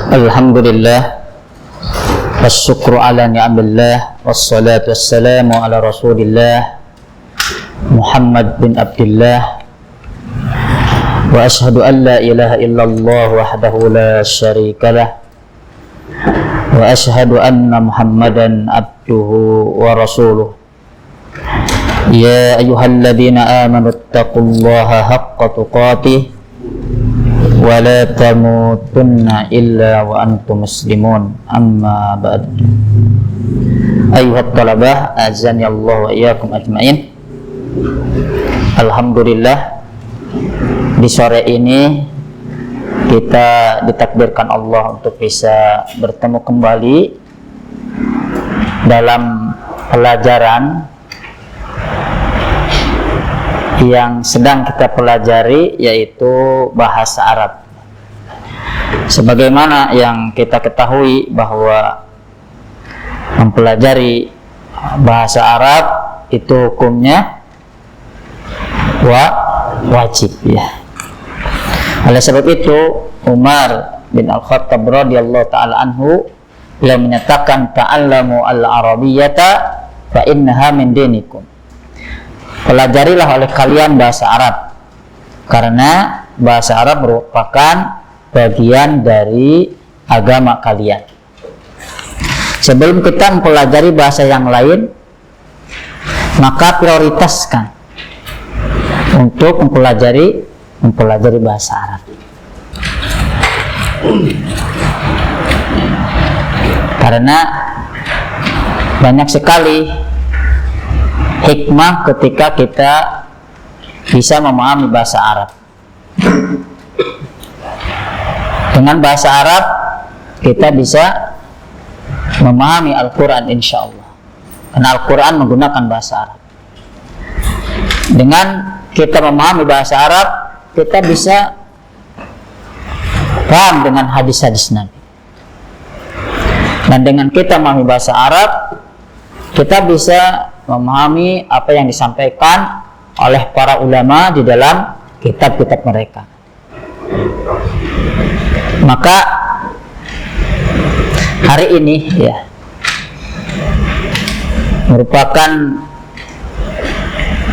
Alhamdulillah, wassyukru ala ni'amillah, wassalatu wassalamu ala rasulillah Muhammad bin Abdullah, wa ashhadu an la ilaha illallah wahdahu la syarikalah, wa ashhadu anna Muhammadan abduhu wa rasuluh. Ya ayyuhalladzina amanu taqullaha haqqa tuqatih wa la tamutunna illa wa antum muslimun, amma ba'd. Ayuhat talabah, azani Allah wa iyyakum ajmain. Alhamdulillah, di sore ini kita ditakdirkan Allah untuk bisa bertemu kembali dalam pelajaran yang sedang kita pelajari, yaitu bahasa Arab. Sebagaimana yang kita ketahui bahwa mempelajari bahasa Arab itu hukumnya wajib, ya. Oleh sebab itu Umar bin Al-Khattab radhiyallahu ta'ala anhu beliau menyatakan, ta'allamu al-arabiyyata fa innaha min dinikum. Pelajarilah oleh kalian bahasa Arab, karena bahasa Arab merupakan bagian dari agama kalian. Sebelum kita mempelajari bahasa yang lain, maka prioritaskan untuk mempelajari bahasa Arab. Karena banyak sekali hikmah ketika kita bisa memahami bahasa Arab. Dengan bahasa Arab kita bisa memahami Al-Quran, insya Allah. Karena Al-Quran menggunakan bahasa Arab. Dengan kita memahami bahasa Arab, kita bisa paham dengan hadis-hadis Nabi. Dan dengan kita memahami bahasa Arab, kita bisa memahami apa yang disampaikan oleh para ulama di dalam kitab-kitab mereka. Maka hari ini, ya, merupakan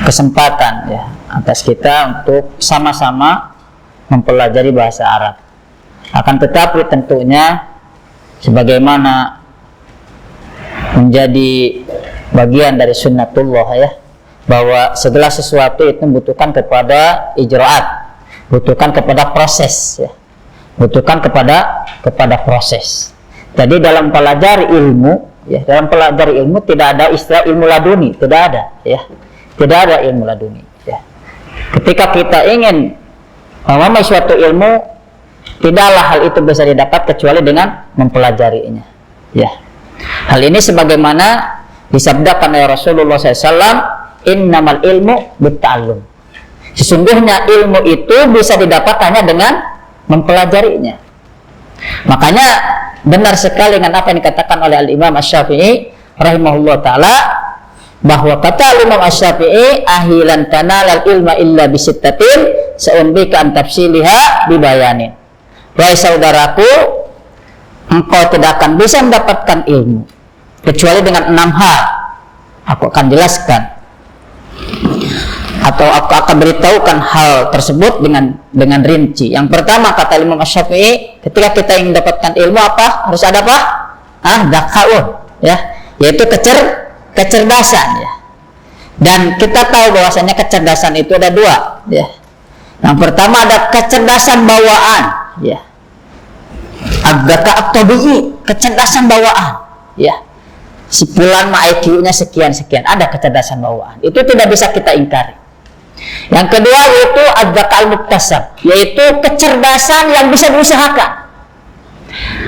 kesempatan, ya, atas kita untuk sama-sama mempelajari bahasa Arab. Akan tetapi tentunya sebagaimana menjadi bagian dari sunnatullah, ya, bahwa segala sesuatu itu membutuhkan kepada ijraat, butuhkan kepada proses, ya, butuhkan kepada proses. Jadi dalam pelajari ilmu, ya, dalam pelajari ilmu tidak ada istilah ilmu laduni, tidak ada, ya, tidak ada ilmu laduni, ya. Ketika kita ingin memahami suatu ilmu, tidaklah hal itu bisa didapat kecuali dengan mempelajarinya, ya. Hal ini sebagaimana disabdakan oleh Rasulullah SAW, innamal ilmu bitta'allum. Sesungguhnya ilmu itu bisa didapat hanya dengan mempelajarinya. Makanya benar sekali dengan apa yang dikatakan oleh Al-Imam Asy-Syafi'i rahimahullah ta'ala, bahwa kata Imam Asy-Syafi'i, ahilan tanalal ilma illa bisittatin sa'unbika an tafsiliha bibayanin. Wahai saudaraku, engkau tidak akan bisa mendapatkan ilmu kecuali dengan 6 hal. Aku akan jelaskan, atau aku akan beritahukan hal tersebut dengan rinci. Yang pertama, kata Imam Asy-Syafi'i, ketika kita ingin mendapatkan ilmu, apa? Harus ada apa? Dzakaun, ya, yaitu kecerdasan, ya. Dan kita tahu bahwasanya kecerdasan itu ada 2, ya. Yang pertama ada kecerdasan bawaan, ya. Agaka at-tabi'i, kecerdasan bawaan, ya. Si fulan IQ-nya sekian, ada kecerdasan bawaan. Itu tidak bisa kita ingkari. Yang kedua yaitu adzaka al-muktasab, yaitu kecerdasan yang bisa diusahakan.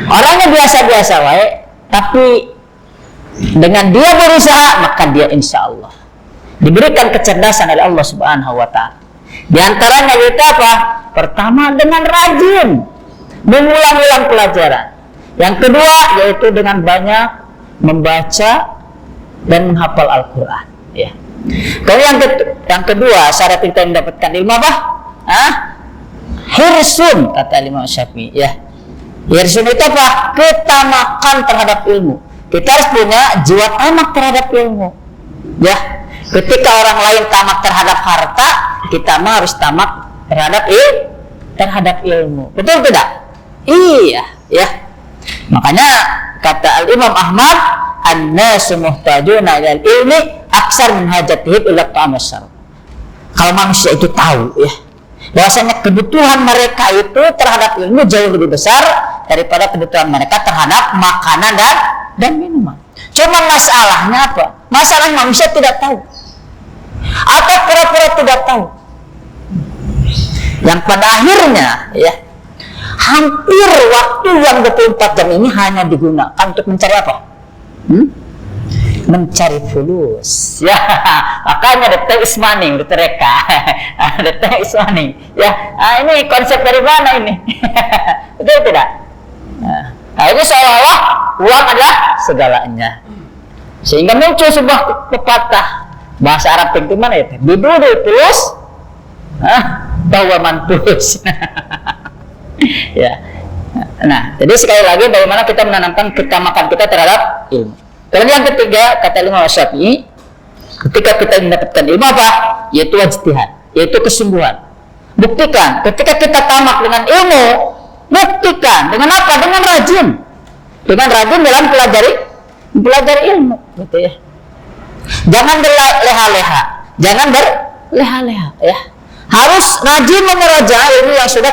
Orangnya biasa-biasa wae, tapi dengan dia berusaha, maka dia insya Allah diberikan kecerdasan oleh Allah Subhanahu wa ta'ala. Di antaranya yaitu apa? Pertama, dengan rajin mengulang-ulang pelajaran. Yang kedua yaitu dengan banyak membaca dan menghafal Al-Quran, ya. Kemudian yang kedua, syarat kita mendapatkan ilmu apa? Hirsun, kata Imam Syafi'i, ya. Hirsun itu apa? Kita makan terhadap ilmu. Kita harus punya jiwa tamak terhadap ilmu. Ya, ketika orang lain tamak terhadap harta, kita mah harus tamak terhadap ilmu. Betul tidak? Iya, ya. Makanya kata Al-Imam Ahmad, an-nasu muhtajuna ilal ilmi aksar min hajatihim ila ta'am wasyarab. Kalau manusia itu tahu, ya, bahwasanya kebutuhan mereka itu terhadap ilmu jauh lebih besar daripada kebutuhan mereka terhadap makanan dan minuman. Cuma masalahnya apa? Masalah manusia tidak tahu atau pura-pura tidak tahu. Yang pada akhirnya, ya, hampir waktu yang 24 jam ini hanya digunakan untuk mencari apa? Mencari fulus. Ya, makanya the time is money, the reka. The time is money. Ya, ini konsep dari mana ini? Betul tidak? Nah, ini seolah-olah uang adalah segalanya. Sehingga muncul sebuah pepatah bahasa Arab itu mana itu? Bidudu tulus, bahwa mantus. Ya. Nah, jadi sekali lagi bagaimana kita menanamkan ketamakan kita terhadap ilmu. Kemudian yang ketiga, kata Imam Syafi'i, ketika kita mendapatkan ilmu apa? Yaitu ijtihad, yaitu kesungguhan. Buktikan, ketika kita tamak dengan ilmu, buktikan dengan apa? Dengan rajin dalam pelajari ilmu, gitu ya. Jangan berleha-leha, ya. Harus rajin memeraja ilmu yang sudah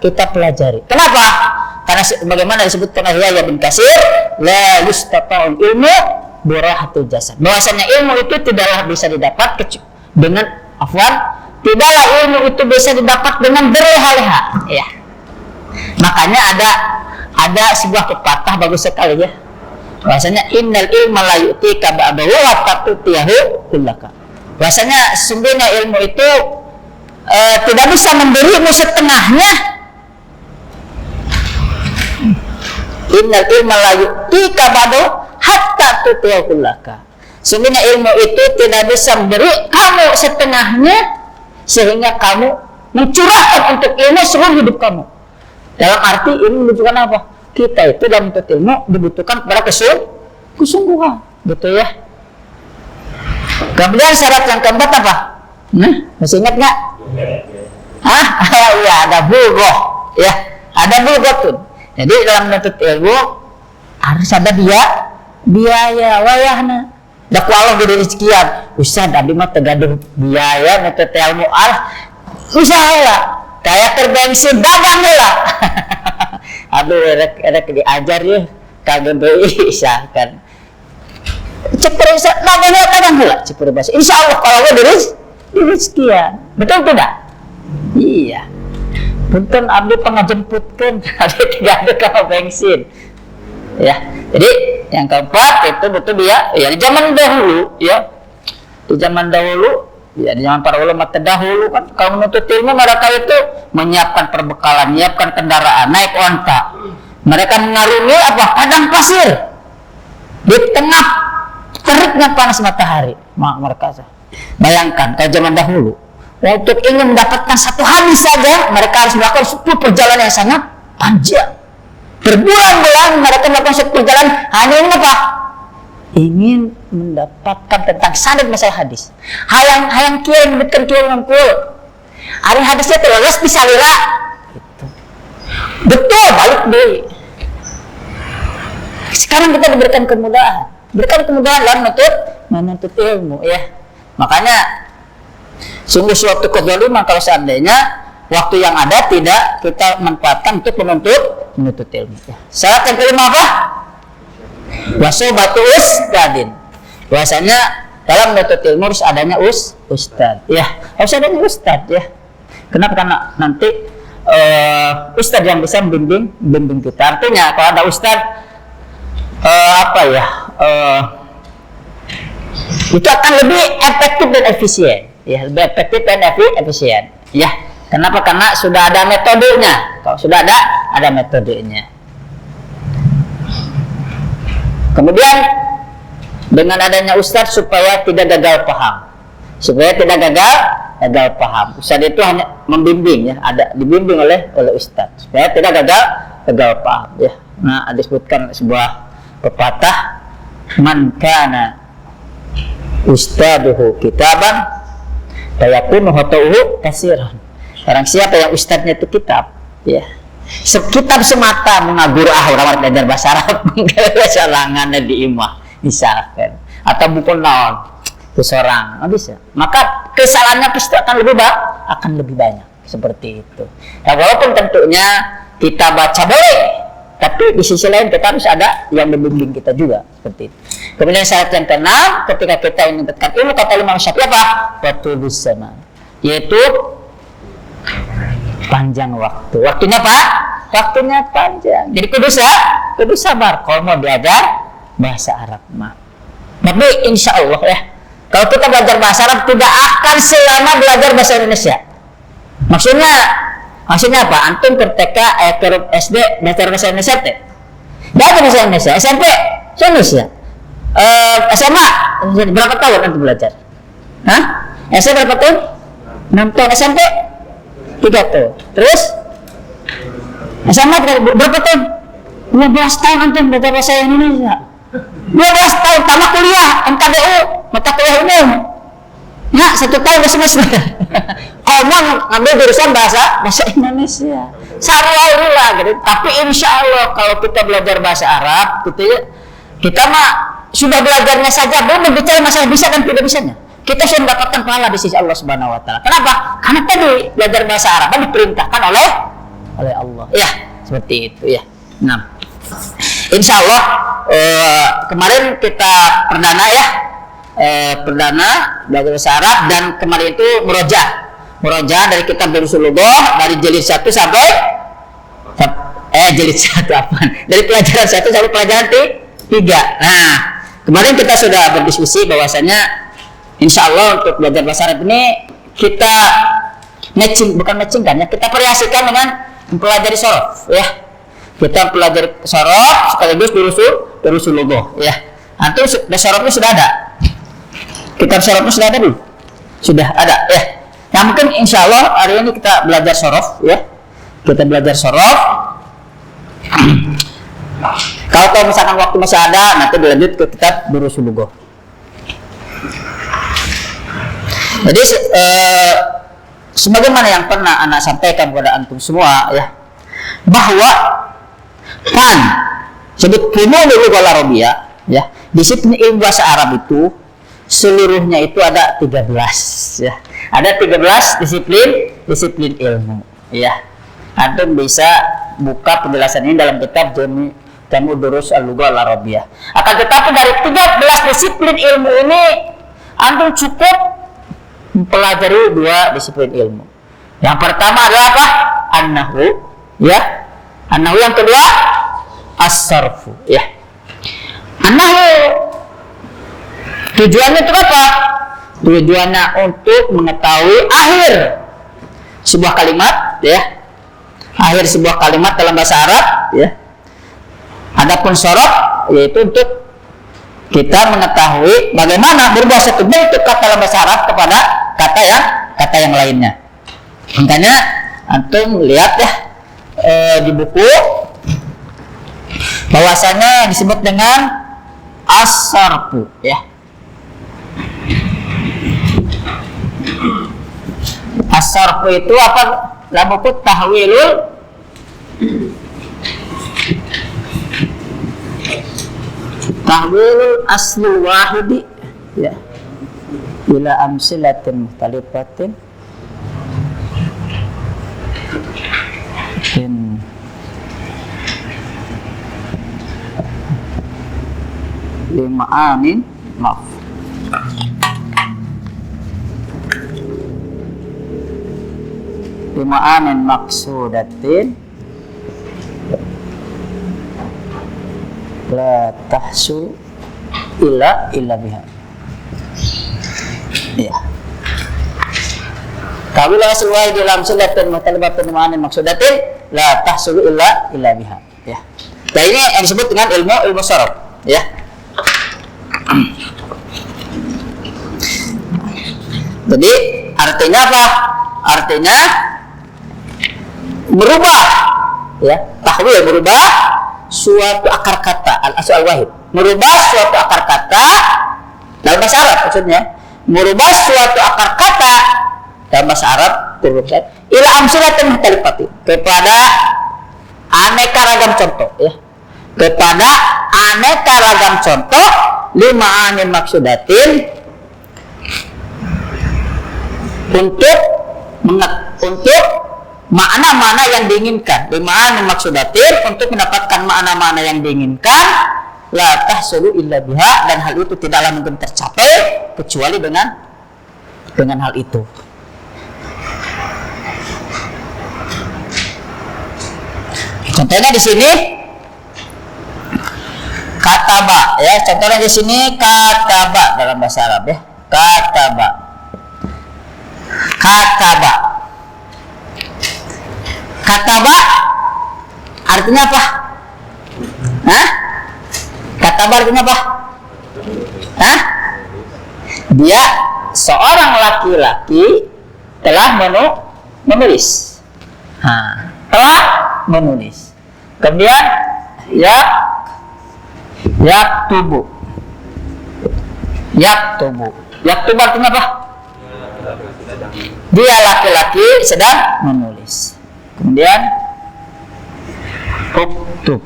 kita pelajari. Kenapa? Karena bagaimana disebutkan oleh Yahya bin Katsir, la yustata'ul ilmu birahatul jasad. Bahwasanya ilmu itu tidaklah bisa didapat tidaklah ilmu itu bisa didapat dengan berleha-leha, ya. Makanya ada sebuah pepatah bagus sekali, ya. Bahwasanya innal ilma la yu'tika ba'dahu wa tatutiyahu kullaka. Bahwasanya sesungguhnya ilmu itu tidak bisa memberimu setengahnya. Innal ilma la yu'tika ba'dahu hatta tutiyahu kullaka. Sesungguhnya ilmu itu tidak bisa memberi kamu setengahnya sehingga kamu mencurahkan untuk ilmu seluruh hidup kamu. Dalam arti ini menunjukkan apa? Kita itu dalam menuntut ilmu dibutuhkan kepada kesungguhan, betul ya. Kemudian syarat yang keempat apa? Masih ingat nggak? Ya, ada bulghah, ya, ada bulghah tuh. Jadi dalam menuntut ilmu harus ada biaya wayahna. Dak Allah gede rezekian. Ustaz abdi mah tegaduh biaya menuntut ilmu usaha lah. Kayak terbensin dagang lah. Aduh erek diajar ya kagak bisa kan. Cepet dagang lah cepet bahasa. Insyaallah kalau gue di rezekian. Betul tidak? Iya. Punten abdi pengajemputkeun abdi tiga kalau bensin. Ya. Jadi yang keempat itu betul dia ya di zaman dahulu ya. Di zaman dahulu ya di zaman para ulama terdahulu kan kalau menuntut ilmu mereka itu menyiapkan perbekalan, menyiapkan kendaraan, naik onta. Mereka mengarungi apa? Padang pasir. Di tengah teriknya panas matahari. Mereka bayangkan kalau zaman dahulu untuk ingin mendapatkan satu hadis saja mereka harus melakukan 10 perjalanan yang sangat panjang. Berbulan-bulan mereka melakukan 10 perjalanan hanya ingin apa? Ingin mendapatkan tentang sanad masalah hadis. Hayang kieu bikin kieu ngumpul. Ari hadisnya terus bisa lila. Gitu. Betul balik deui. Sekarang kita diberikan kemudahan. Berikan kemudahan dalam menuntut ilmu ya. Makanya sungguh suatu kezaliman kalau seandainya waktu yang ada tidak kita manfaatkan untuk menuntut ilmu. Syarat yang kelima apa? Wasobatu ustadin. Bahwasanya dalam menuntut ilmu harus adanya ustad. Ya, harus adanya ustad ya. Kenapa? Karena nanti ustad yang bisa membimbing kita. Artinya kalau ada ustad itu akan lebih efektif dan efisien. Ya, lebih efektif dan efisien. Ya, kenapa? Karena sudah ada metodenya. Kalau sudah ada metodenya. Kemudian dengan adanya ustadz supaya tidak gagal paham. Ustadz itu hanya membimbing ya, ada dibimbing oleh ustadz supaya tidak gagal gagal paham ya. Nah, disebutkan sebuah pepatah, man kana ustaduhu kitaban fayakunu khata'uhu katsiran. Orang siapa yang ustadznya itu kitab ya, kitab semata mengagur orang belajar bahasa Arab salangannya di imah misalkan, atau buku naon itu seorang nggak bisa, maka kesalahannya pasti akan lebih banyak seperti itu. Nah, walaupun tentunya kita baca boleh, tapi di sisi lain kita harus ada yang membimbing kita juga seperti itu. Kemudian syarat yang keenam, ketika kita ingin mendapatkan ilmu, kata Imam Syafi'i apa? Waktu bersama, yaitu panjang waktu. Waktunya apa? Waktunya panjang. Jadi kudu sabar kalau mau belajar bahasa Arab mah. Tapi insya Allah ya, kalau kita belajar bahasa Arab tidak akan selama belajar bahasa Indonesia. Maksudnya apa? Antum ketika ke SD belajar bahasa Indonesia teh. Belajar bahasa Indonesia, SMP Indonesia. SMA berapa tahun antum belajar? Hah? SMP berapa tahun? 6 tahun. SMP 3 tahun. Terus SMA berapa tahun? 12 tahun antum belajar bahasa Indonesia. 12 tahun tamat kuliah MTBU, mata kuliah umum. Ya, 1 tahun ke semester. Kamu ngambil jurusan bahasa Indonesia. Alhamdulillah gitu. Tapi insya Allah kalau kita belajar bahasa Arab gitu ya, kita mah sudah belajarnya saja belum berbicara masalah bisa dan tidak bisanya. Kita sudah mendapatkan pahala di sisi Allah Subhanahu wa taala. Kenapa? Karena tadi belajar bahasa Arab diperintahkan oleh Allah. Ya, seperti itu ya. Nah, insya Allah kemarin kita perdana ya. Perdana belajar bahasa Arab, dan kemarin itu murojaah dari kitab Durusul Lugah dari jilid 1 sampai jilid 1 apaan? Dari pelajaran 1 sampai pelajaran 3. Nah, kemarin kita sudah berdiskusi bahwasanya insya Allah untuk belajar bahasa Arab ini kita matchingkan ya, kita variasikan dengan mempelajari sorof ya. Kita pelajari sorof sekaligus Durusul Lugah ya. Antum sorofnya sudah ada. Kitab sorofnya sudah ada belum? Sudah ada ya. Nah, mungkin insya Allah hari ini kita belajar sorof ya. Kita belajar sorof. Kalau misalkan waktu masih ada, nanti dilanjut ke kitab Durusul Lugah. Jadi sebagaimana yang pernah anak sampaikan kepada antum semua ya, bahwa sebut fununul lughah Arabiyah ya, disiplin ilmu bahasa Arab itu seluruhnya itu ada 13 ya. Ada 13 disiplin ilmu ya. Antum bisa buka penjelasan ini dalam kitab Jamu Durus Al-Lughah Al-Arabiyah. Akan tetapi dari 13 disiplin ilmu ini antum cukup mempelajari 2 disiplin ilmu. Yang pertama adalah apa? An-nahwu ya. An-nahwu, yang kedua as-sarfu ya. An-nahwu tujuannya itu apa? Tujuannya untuk mengetahui akhir sebuah kalimat ya. Akhir sebuah kalimat dalam bahasa Arab ya. Adapun sorof yaitu untuk kita mengetahui bagaimana berubah satu bentuk kata dalam bahasa Arab kepada kata yang lainnya. Makanya antum lihat ya di buku bahwasanya disebut dengan as-sarfu ya. As-sarfu itu apa? Dalam buku tahwilul aslul wahidi ya, bila amsilatin mukhtalifatin lima'anin lima'anin maksudatin la tahsul illa biha ya. Tawil asal wahid dalam sunnatan matalabatun ma'anin maksudatin la tahsul illa biha ya. Nah, ini yang disebut dengan ilmu sharaf ya. Jadi artinya apa? Artinya merubah ya Tahwil merubah suatu akar kata, al-asl al-wahid. Merubah suatu akar kata dalam bahasa Arab maksudnya. Merubah suatu akar kata dalam bahasa Arab ila amsalatin mukhtalifati, kepada aneka ragam contoh ya. Kepada aneka ragam contoh lima anin maksudatin untuk makna-makna yang diinginkan. Lima anin maksudatin untuk mendapatkan makna-makna yang diinginkan, la tahsulu illa biha, dan hal itu tidaklah mungkin tercapai kecuali dengan hal itu. Contohnya di sini kataba ya, contohnya di sini kataba dalam bahasa Arab ya. Kataba. Kataba artinya apa? Hah? Kataba artinya apa? Hah? Dia seorang laki-laki telah menulis. Telah menulis. Kemudian yaktubu artinya apa? Dia laki-laki sedang menulis. Kemudian uktub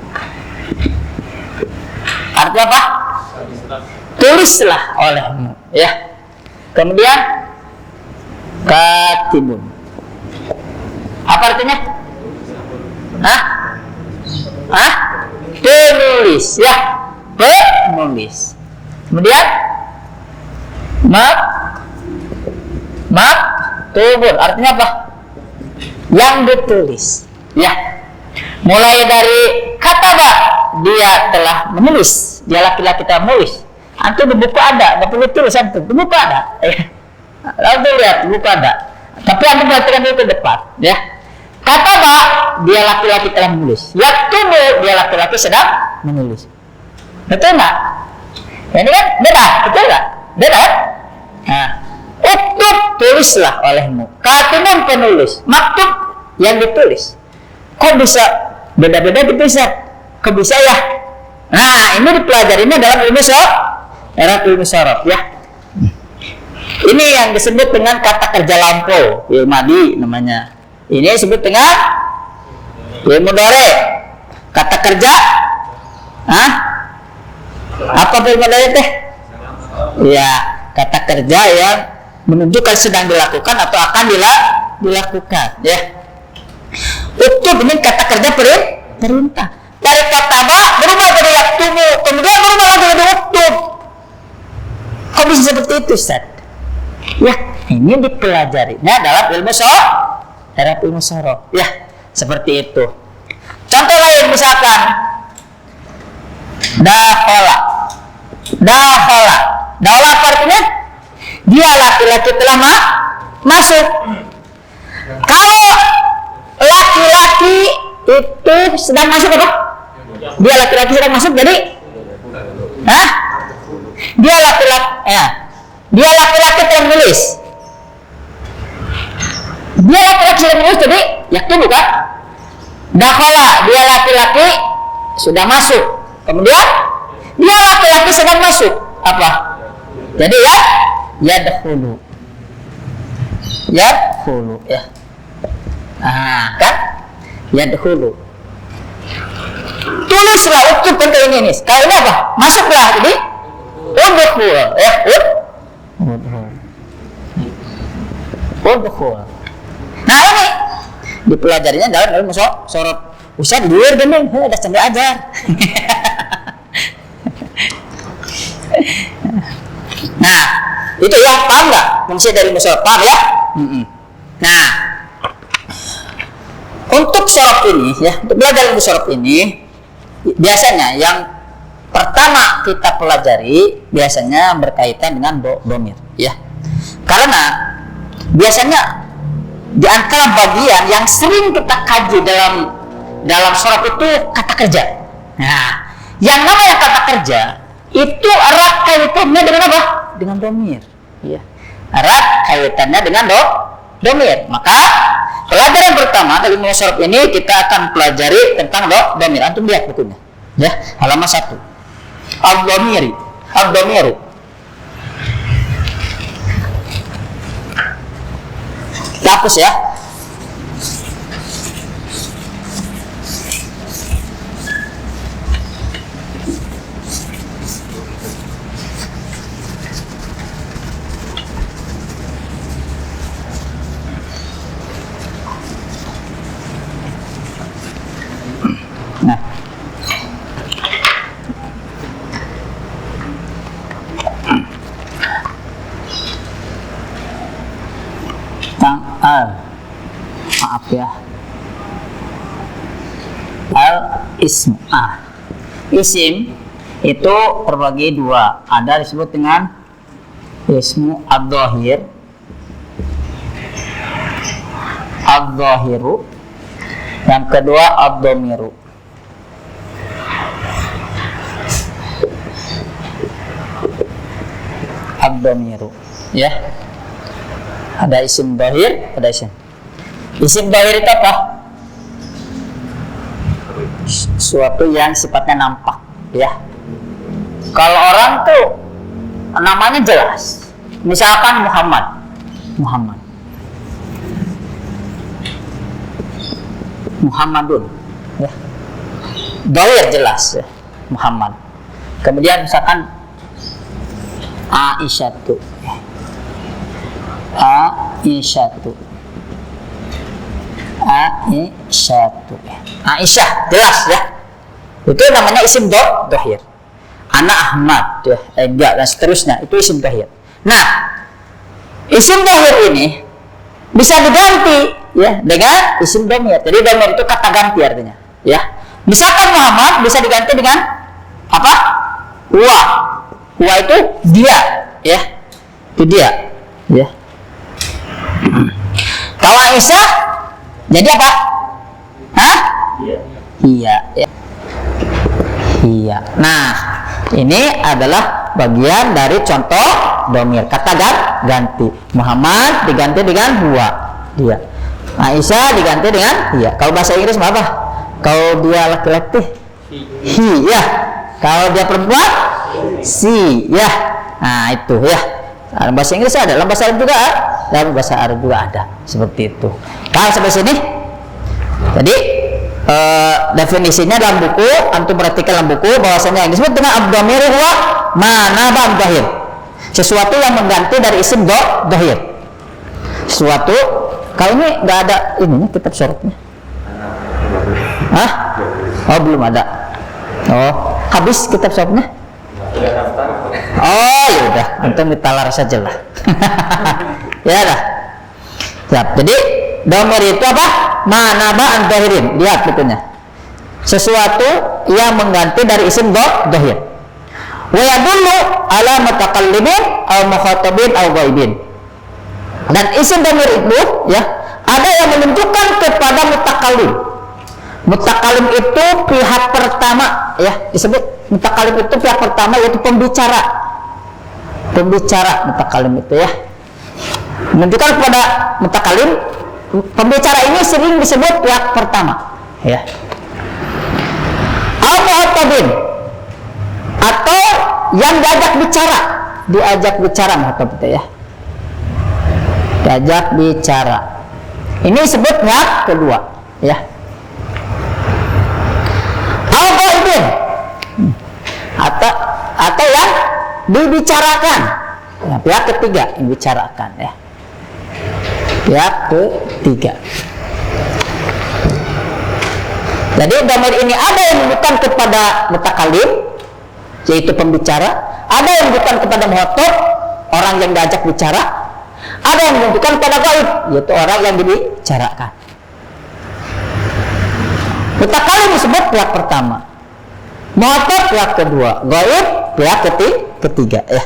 artinya apa? Tulislah olehmu ya. Kemudian katibun apa artinya? Penulis ya, penulis. Kemudian maktubun artinya apa? Yang ditulis ya. Mulai dari kataba, dia telah menulis, dia laki-laki telah menulis. Antum di buku ada, nggak perlu tulis antum, di buku ada. Lalu lihat di buku ada. Tapi antum perhatikan itu depan ya. Kataba, dia laki-laki telah menulis. Yaktubu, dia laki-laki sedang menulis. Betul nggak? Ini kan beda, betul nggak? Beda. Nah, uktub, tulislah olehmu. Katibun, penulis. Maktub, yang ditulis. Kok bisa beda-beda dipisah? Kok bisa ya? Nah, ini dipelajarinya dalam ilmu sorof ya. Ini yang disebut dengan kata kerja lampau, fi'il madi namanya. Ini disebut dengan fi'il mudhari. Kata kerja, apa fi'il mudhari teh? Ya, kata kerja yang menunjukkan sedang dilakukan atau akan dilakukan. Ya. Uktub ini kata kerja perintah. Dari kataba berubah jadi yaktubu, kemudian berubah lagi jadi uktub. Kok bisa seperti itu, Ustaz? Ya, ini dipelajarinya dalam ilmu sorof. Ya, seperti itu. Contoh lain misalkan dakhala apa artinya? Dia laki-laki telah masuk. Kalau laki-laki itu sedang masuk apa? Dia laki-laki sedang masuk jadi dia laki-laki telah menulis. Dia laki-laki sedang menulis jadi yaktubu kan? Dakhala, dia laki-laki sudah masuk. Kemudian dia laki-laki sedang masuk. Apa? Jadi yadkhulu ya. Kan? Yadkhulu. Tulislah uktub untuk ini. Kalau ini apa? Masuklah. Jadi udkhul ya. Udkhul. Nah, ini dipelajarinya dalam ilmu sorof. Ustaz luar bening, udah sambil ajar. Nah, itu yang paham nggak? Fungsi dari musyawarah, paham ya? Nah, untuk sorof ini ya, untuk belajar ilmu sorof ini, biasanya yang pertama kita pelajari biasanya berkaitan dengan dhamir, ya. Karena biasanya di antara bagian yang sering kita kaji dalam sorof itu kata kerja. Nah, yang namanya kata kerja itu erat kaitannya dengan apa? Dengan dhamir. Ya. Erat kaitannya dengan domir. Maka pelajaran pertama dari ilmu sharaf ini kita akan pelajari tentang domir. Antum lihat bukunya, ya, halaman 1. Ad-domiru. Kita hapus ya. Nah, maaf ya, al-ism. Isim itu terbagi dua. Ada disebut dengan ismu ad-dhahir, ad-dhahiru. Yang kedua ad-dhamiru. Ad-dhamiru, ya. Ada isim dhahir, ada isim. Isim dhahir itu apa? Suatu yang sifatnya nampak, ya. Kalau orang tuh namanya jelas. Misalkan Muhammadun, ya. Dhahir jelas, ya. Muhammad. Kemudian misalkan Aisyatu, Aisyah jelas, ya. Itu namanya isim dhahir. Ana Ahmad, ya. Enggak, dan seterusnya. Itu isim dhahir. Nah, isim dhahir ini bisa diganti, ya, dengan isim dhamir. Jadi dhamir itu kata ganti artinya, ya. Misalkan Muhammad bisa diganti dengan apa? Huwa itu dia, ya. Itu dia, ya. Kalau Aisyah jadi apa? Iya, ya. Iya. Nah, ini adalah bagian dari contoh dhamir, kata ganti. Muhammad diganti dengan huwa, dia. Aisyah diganti dengan iya. Kalau bahasa Inggris apa? Kalau dia laki-laki, he, ya. Kalau dia perempuan, si, ya. Nah, itu, ya. Dalam bahasa Inggris ada, dalam bahasa Arab juga ada. Seperti itu. Kalau sampai sini, jadi definisinya dalam buku, antum perhatikan dalam buku bahwasanya yang disebut dengan ad-dhamir huwa manaba ad-dhahir. Sesuatu yang mengganti dari isim dhahir. Sesuatu, kalau ini nggak ada ini kitab syaratnya. Oh, belum ada. Oh, habis kitab syaratnya? Oh, ya udah, antum ditalar saja lah. Ya dah. Siap. Jadi dhamir itu apa? Manaba ad-dhahirin. Lihat bukunya. Sesuatu yang mengganti dari isim dhahir. Wa yadullu ala mutakallimin aw mukhatabin aw ghaibin. Dan isim dhamir itu, ya, ada yang menunjukkan kepada mutakallim. Mutakallim itu pihak pertama, ya, disebut mutakallim itu pihak pertama, yaitu pembicara. Pembicara mutakallim itu, ya. Menunjukkan kepada mutakallim, pembicara ini sering disebut pihak pertama, ya. Al-muhatabin, atau yang diajak bicara muhatab itu, ya. Diajak bicara. Ini disebut pihak kedua, ya. Al-ghaibin, atau yang dibicarakan, ya, pihak ketiga yang bicarakan, ya. Pihak ketiga. Jadi dhamir ini ada yang bukan kepada mutakallim, yaitu pembicara, ada yang bukan kepada muhatab, orang yang diajak bicara, ada yang menunjukkan pada gaib, yaitu orang yang dibicarakan. Mutakallim disebut pihak pertama, muhatab pihak kedua, gaib pihak ketiga, ya.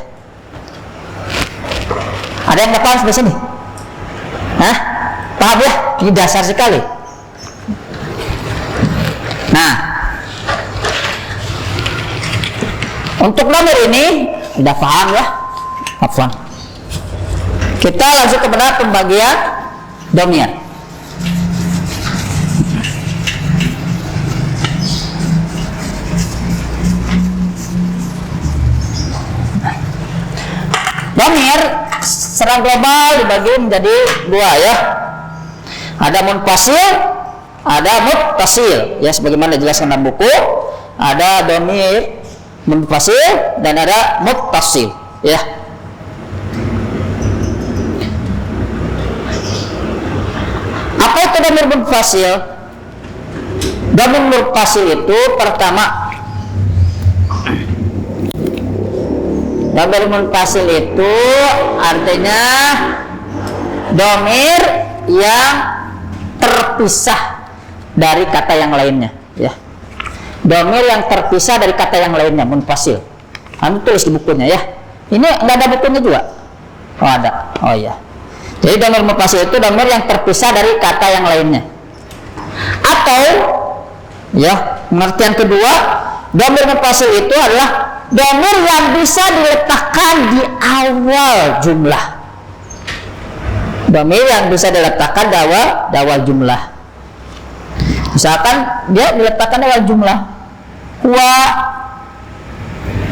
Ada yang nggak paham sampai sini? Paham, ya? Ini dasar sekali. Nah, untuk dhamir ini udah paham, ya? Afwan. Kita langsung kepada pembagian Dhamir. Dhamir secara global dibagi menjadi dua ya. Ada munfasil, ada muttasil. Ya sebagaimana dijelaskan dalam buku, ada dhamir munfasil dan ada muttasil ya. Apa itu dhamir munfasil? Dhamir munfasil itu pertama, dhamir munfasil itu artinya dhamir yang terpisah dari kata yang lainnya ya. Dhamir yang terpisah dari kata yang lainnya, munfasil. Anda tulis di bukunya ya. Ini nggak ada bukunya juga? Oh ada. Oh iya. Jadi dhamir munfasil itu dhamir yang terpisah dari kata yang lainnya. Atau ya, pengertian kedua, dhamir munfasil itu adalah dhamir yang bisa diletakkan di awal jumlah. Dhamir yang bisa diletakkan di awal jumlah. Misalkan dia diletakkan di awal jumlah. Huwa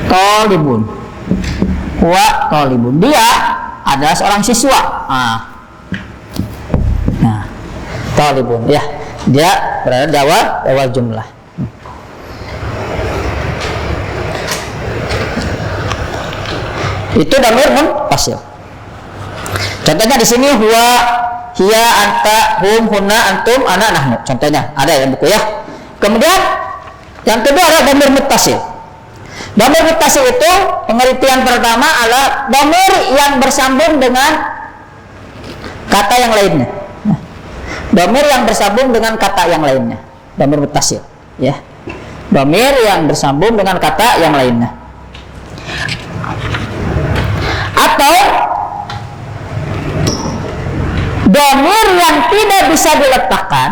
thalibun. Huwa thalibun. Dia adalah seorang siswa. Nah, thalibun ya. Dia berada di awal jumlah. Itu dhamir munfasil. Contohnya di sini huwa, hiya, anta, hum, hunna, antum, ana, nahnu. Contohnya ada ya buku ya. Kemudian yang kedua adalah dhamir muttasil. Dhamir muttasil itu pengertian pertama adalah dhamir yang bersambung dengan kata yang lainnya. Dhamir yang bersambung dengan kata yang lainnya. Dhamir muttasil ya. Dhamir yang bersambung dengan kata yang lainnya. Atau dhamir yang tidak bisa diletakkan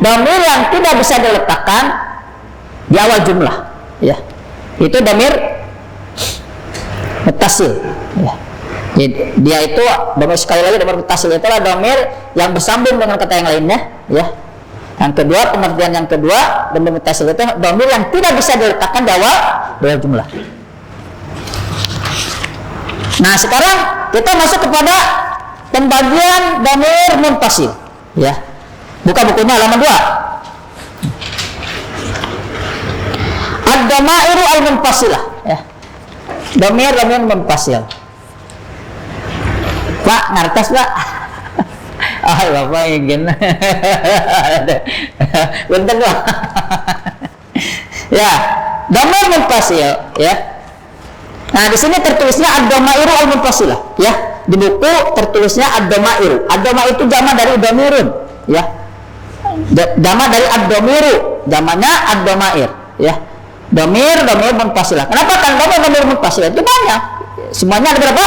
dhamir yang tidak bisa diletakkan di awal jumlah ya. Itu dhamir muttasil ya. Jadi, dia itu sekali lagi dhamir muttasil itu adalah dhamir yang bersambung dengan kata yang lainnya ya. Yang kedua, pengertian yang kedua, dhamir muttasil itu dhamir yang tidak bisa diletakkan di awal jumlah. Nah, sekarang kita masuk kepada pembagian dhamir munfasil ya. Buka bukunya halaman 2. Ad-dhamairu al-munfasilah ya. Dhamir munfasil. Pak, ngertas Pak? Ah, Bapak ingin. Bentar Pak. Ya, dhamir munfasil ya. Nah, di sini tertulisnya ad-dhamairu al-munfasilah ya. Di buku tertulisnya ad-dhamairu. Ad-dhamairu itu jama dari dhamirun ya. Jama dari ad-dhamiru, jamanya ad-dhamair ya. Dhamir munfasilah. Kenapa kan dhamir munfasilah itu banyak? Semuanya ada berapa?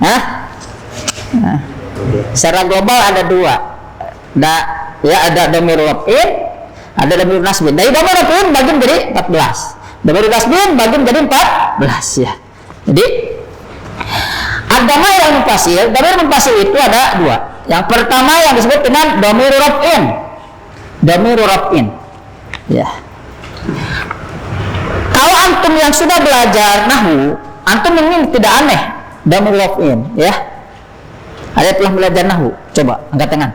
Nah, secara global ada 2. Ada dhamir raf'in, ada dhamir nasbin. Dari dhamir raf'in bagi menjadi 14. Dhamir nasbin bagi menjadi 14 ya. Jadi ad-dhamir munfasil, dhamir munfasil itu ada 2. Yang pertama yang disebut dengan dhamir raf'in. Dhamir raf'in. Ya. Kalau antum yang sudah belajar nahwu, antum ini tidak aneh dhamir raf'in ya. Ada telah belajar nahwu, coba angkat tangan.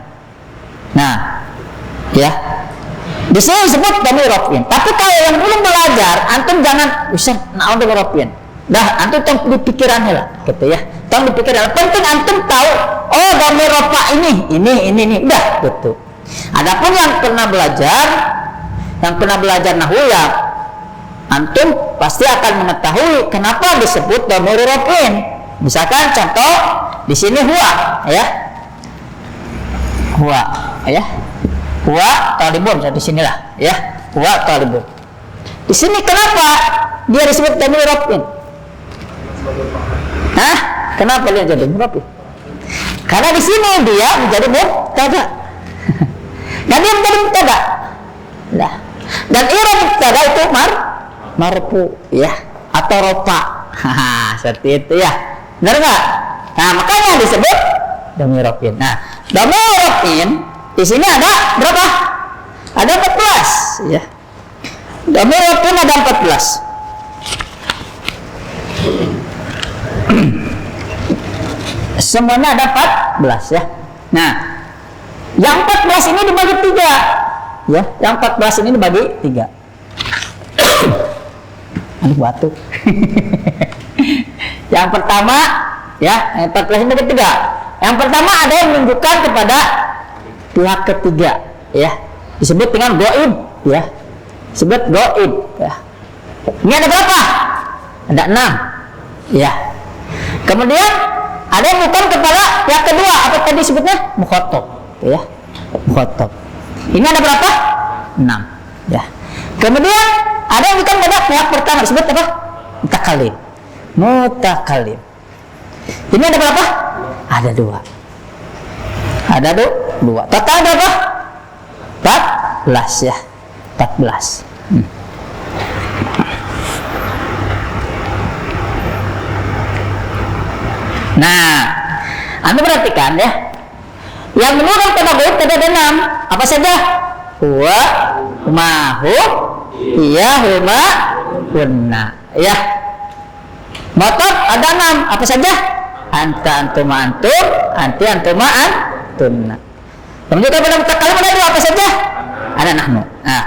Nah, ya. Di sini disebut dhamir raf'in. Tapi kalau yang belum belajar, antum jangan usah naon dhamir raf'in. Dah, antum tong di pikirannya lah, gitu ya. Tong di pikiran. Penting antum tahu, oh dhamir rafa ini, udah gitu. Adapun yang pernah belajar nahwu ya, antum pasti akan mengetahui kenapa disebut dhamir raf'in. Misalkan contoh di sini huwa ya. Huwa ya. Huwa talibun, di sinilah ya. Huwa talibun. Di sini kenapa dia disebut dhamir raf'in? Hah? Kenapa dia jadi raf'in? Karena di sini dia menjadi mubtada. Dan dia menjadi mubtada. Nah, dan i'rab mubtada itu marfu ya atau rafa. Seperti itu ya. Benar enggak? Nah, makanya disebut Dhamir raf'in. Nah, dhamir raf'in di sini ada berapa? Ada 14 ya. Dhamir raf'in ada 14. Semuanya ada 14 ya. Nah, yang 14 ini dibagi 3 ya. Yang 14 ini dibagi 3. Aduh, batuk. Yang pertama ya, yang 14 ini dibagi 3. Yang pertama ada yang menunjukkan kepada pihak ketiga ya. Disebut dengan ghaib ya. Disebut ghaib ya. Ini ada berapa? Ada 6 ya. Kemudian ada yang bukan kepada pihak kedua, apa tadi sebutnya? Mukhatab ya. Mukhatab. Ini ada berapa? 6 ya. Kemudian ada yang bukan pada pihak pertama, disebut apa? Mutakalim. Mutakalim. Ini ada berapa? Ada 2. Ada 2. Total berapa? 14 ya. 14. Nah, Anda perhatikan ya. Yang menurut pada ghaib tadi ada 6. Apa saja? Huwa, mahu, iya, huma, kunna. Ya. Motor ada 6. Apa saja? Anta, antuma, antum, anti, antuma, antunna. Kemudian pada mutakalim ada 2. Apa saja? Ada nahnu. Nah,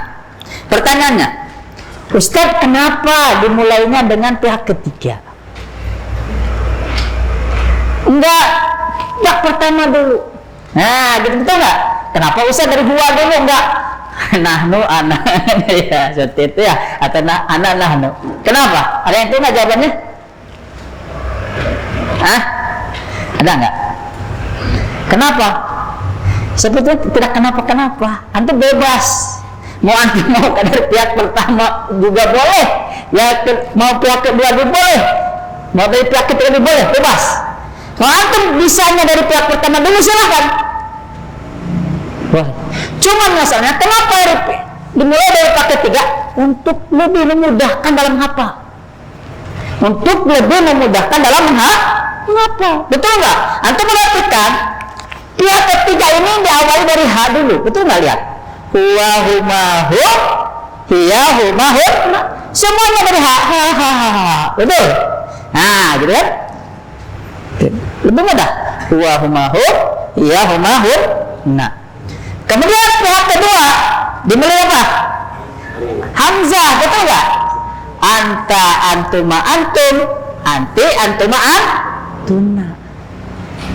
pertanyaannya, Ustaz, kenapa dimulainya dengan pihak ketiga? Enggak, pihak pertama dulu. Nah, gitu betul enggak? Kenapa Ustaz dari huwa dulu enggak? Nahnu, ana. Ya, seperti itu ya. Atau ana, nahnu. Kenapa? Ada yang tahu enggak jawabannya? Hah? Ada enggak? Kenapa? Sebetulnya tidak kenapa-kenapa. Antum bebas. Mau antum mau dari pihak pertama juga boleh. Ya, mau pihak kedua juga boleh. Mau dari pihak ketiga juga boleh. Bebas. Kalau antum bisanya dari pihak pertama dulu silahkan. Wah, cuma masalahnya kenapa dimulai dari pihak ketiga? Untuk lebih memudahkan dalam apa? Untuk lebih memudahkan dalam mengapa? Betul nggak? Antum perhatikan pihak ketiga ini diawali dari ha dulu. Betul nggak lihat? Huwa, huma, hum, hiya, huma, hum. Semuanya dari ha. Betul? Nah, gitu kan? Lebih mudah. Huwa, huma, hum, hiya, huma, hum. Nah, kemudian pihak kedua dimulai apa? Hamzah, betul nggak? Anta, antuma, antum, anti, antuma, antuna.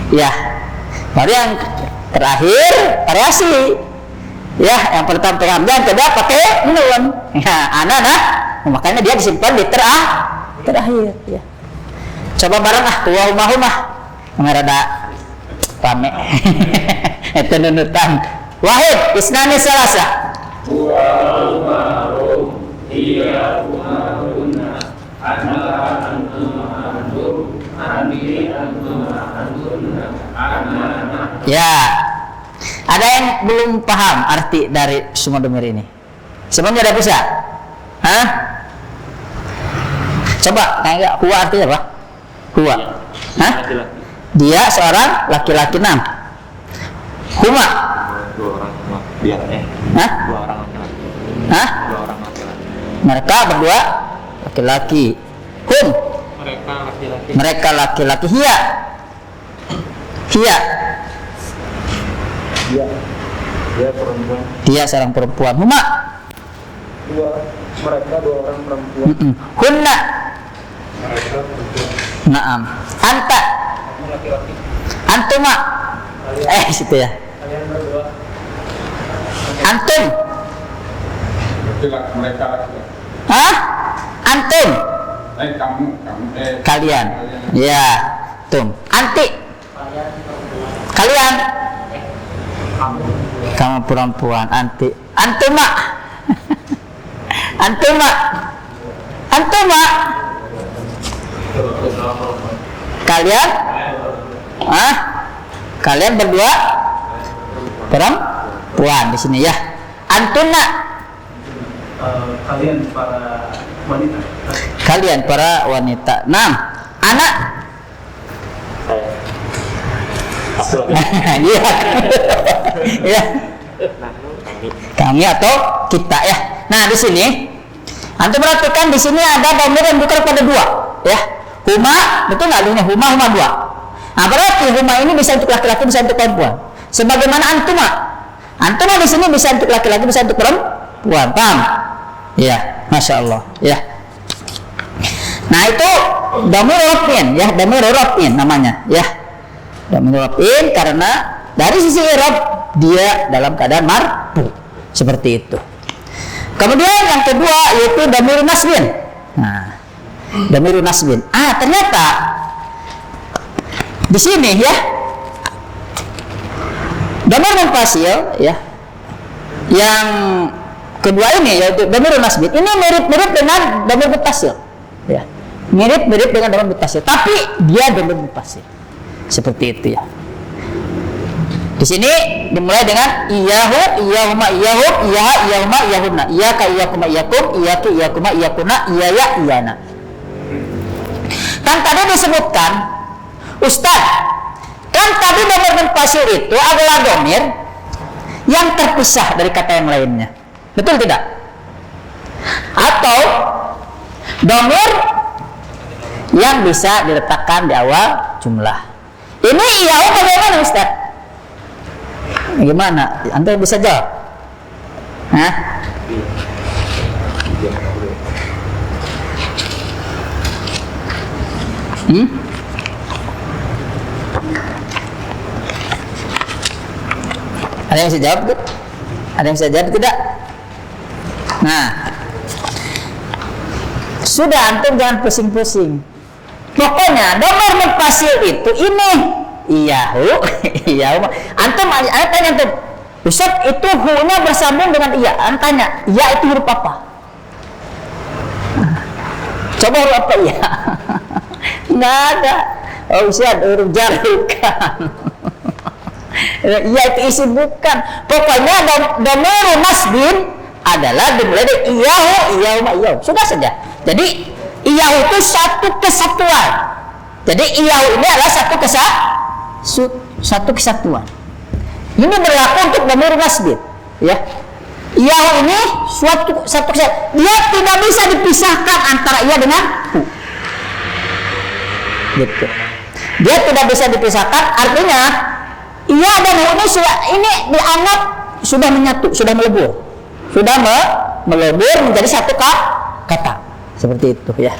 Ya, baru yang terakhir variasi. Ya, yang pertama pakai hamzah, yang kedua pakai nun. Ya, ana, makanya dia disimpan di terakhir. Ya. Coba bareng huwa, huma, huma. Mengarada rame. Itu nunutan. Wahid, isnani salasa. Huwa, huma, hum, hiya, huma, hunna, anta, antuma, antum, anti, antuma, antunna, ana. Ya. Ada yang belum paham arti dari semua domir ini? Semuanya udah bisa? Hah? Coba, kayak huwa artinya apa? Huwa. Hah? Dia seorang laki-laki 6. Huma. 2 orang dia. Hah? 2 orang laki-laki. Hah? 2 orang laki-laki. Mereka berdua laki-laki. Hum. Mereka laki-laki. Mereka laki-laki. Hiya. Hiya. Dia perempuan. Dia seorang perempuan. Huma. Mereka 2 orang perempuan. Hunna. Mereka perempuan. Naam. Anta. Laki-laki. Antuma. Situ ya. Kalian berdua. Antum. Mereka laki-laki. Hah? Antum. Kamu. Kalian. Ya. Tum. Anti. Kalian. Kamu perempuan. Anti. Antuma. Antuma. Antuma. Kalian? Hah? Kalian berdua perempuan di sini ya. Antuna. Kalian para wanita. Kalian para wanita. 6. Anak. Iya. Ya. Kami atau kita ya. Nah, di sini antum perhatikan di sini ada dhamir yang bukan pada dua, ya. Huma, betul nggak ini? Huma dua. Nah, berarti huma ini bisa untuk laki-laki, bisa untuk perempuan. Sebagaimana antuma. Antuma di sini bisa untuk laki-laki, bisa untuk perempuan. Paham? Ya, masya Allah. Ya. Nah, itu dhamir raf'in, ya, dhamir raf'in namanya, ya. Dhamir raf'in karena dari sisi i'rab dia dalam keadaan marfu. Seperti itu. Kemudian yang kedua yaitu dhamir nasbin. Nah, dhamir nasbin. Ternyata di sini ya dhamir munfasil ya. Yang kedua ini yaitu dhamir nasbin. Ini mirip-mirip dengan dhamir muttasil. Ya. Mirip-mirip dengan dhamir muttasil, tapi dia dhamir munfasil. Seperti itu ya. Di sini dimulai dengan iyahu, iyahuma, iyahum, iyaha, iyahuma, iyahunna, iyaka, iyakuma, iyakum, iyaki, iyakuma, iyakuna, iyaya, iyana. Kan tadi disebutkan, Ustaz, kan tadi dhamir munfasil itu adalah dhamir yang terpisah dari kata yang lainnya. Betul tidak? Atau dhamir yang bisa diletakkan di awal jumlah. Ini iyahu bagaimana, Ustaz? Gimana? Anda bisa jawab? Hah? Ada yang bisa jawab? Ada yang bisa jawab tidak? Nah, sudah, antum jangan pusing-pusing. Pokoknya dhamir munfasil itu ini iyahu, iyahu. Antum tanya antum, Ustaz, itu hu-nya bersambung dengan iya. Antum tanya, iya itu huruf apa? Coba huruf apa iya? Nggak ada. Oh, Ustaz, huruf jar bukan. Iya itu isim bukan. Pokoknya dhamir nasbin adalah dimulai dari iyahu, iyahu, iyahu. Sudah saja. Jadi iyahu itu satu kesatuan. Jadi iyahu ini adalah satu kesatuan. Ini berlaku untuk dhamir nasbin, ya. Iyahu ini satu kesatuan. Dia tidak bisa dipisahkan antara iya dengan hu. Gitu. Dia tidak bisa dipisahkan, artinya iya dan hu ini dianggap sudah menyatu, sudah melebur. Sudah melebur menjadi satu kata. Seperti itu, ya.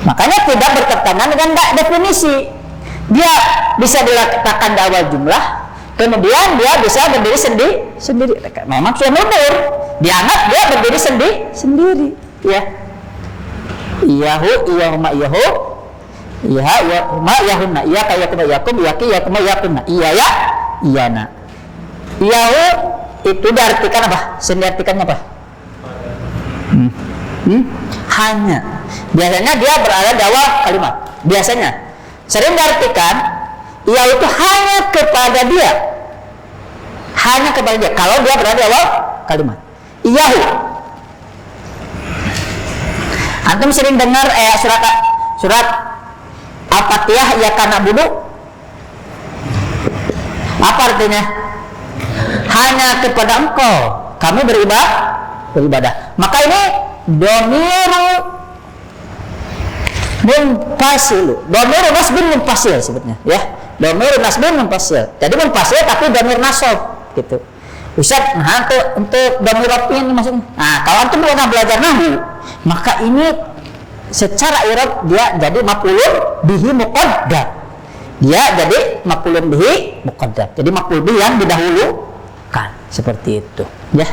Makanya tidak bertentangan dengan definisi. Dia bisa diletakkan di awal jumlah, kemudian dia bisa berdiri sendiri. Memang sudah melebur, dianggap dia berdiri sendiri, ya. Iyahu, iyahuma, iyahu, iyaha, iyahuma, iyahunna, iyaka, iyakuma, iyakum, iyaki, iyakuma, iyakunna, iyaya, iyana. Iyahu itu diartikan apa? Diartikannya apa? Hanya. Biasanya dia berada di awal kalimat. Biasanya sering diartikan ia itu hanya kepada dia. Hanya kepada dia. Kalau dia berada di awal kalimat. Iyahu. Antum sering dengar surat Al-Fatihah ya kana budu. Apa artinya? Hanya kepada engkau kami beribadah. Maka ini dhamiru munfasil. Dhamiru nasbin munfasil sebutnya, ya. Dhamiru nasbin munfasil. Jadi munfasil tapi dhamir nasab gitu. Ustaz, nah untuk dhamir raf'in maksudnya. Nah, kalau antum pernah belajar nahwu, maka ini secara i'rab dia jadi maf'ulun bihi muqaddam. Dia jadi maf'ulun bihi muqaddam. Jadi maf'ul bihi yang didahulukan, seperti itu, ya.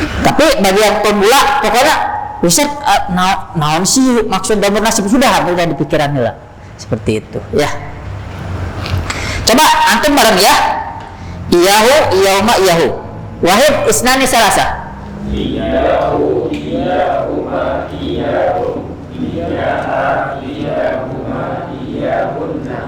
Tapi bagi yang pemula, pokoknya Ustaz, naon sih maksud dhamir nasib sudah di pikirannya lah. Seperti itu, ya. Coba antum bareng ya. Iyahu, iyahuma, iyahu. Wahid isnani salasa. Iyahu, iyahuma, iyahum. Iyaha, iyahuma, iyahunna.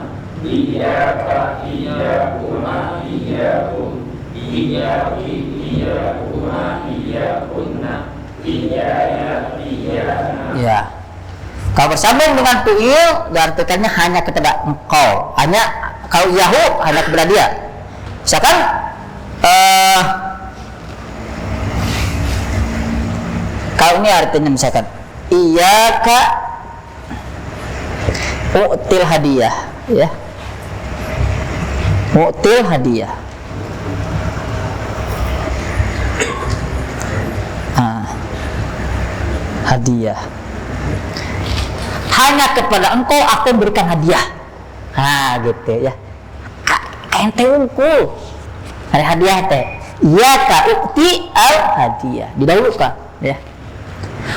Iyaka, iyahuma, iyahum. Iyaki, iyahuma, iyahunna. Iyaya, iyana. Ya. Kalau bersambung dengan fi'il, diartikannya hanya kepada engkau, hanya kalau Yahu hanya kepada dia. Misalkan kalau ini artinya misalkan iyyaka u'til hadiah, ya. U'til hadiah. Hadiah. Hanya kepada engkau aku berikan hadiah. Gitu ya. Ente unggul. Ada hadiah teh. Iyyaka u'ti al hadiah. Didahulukan, ya.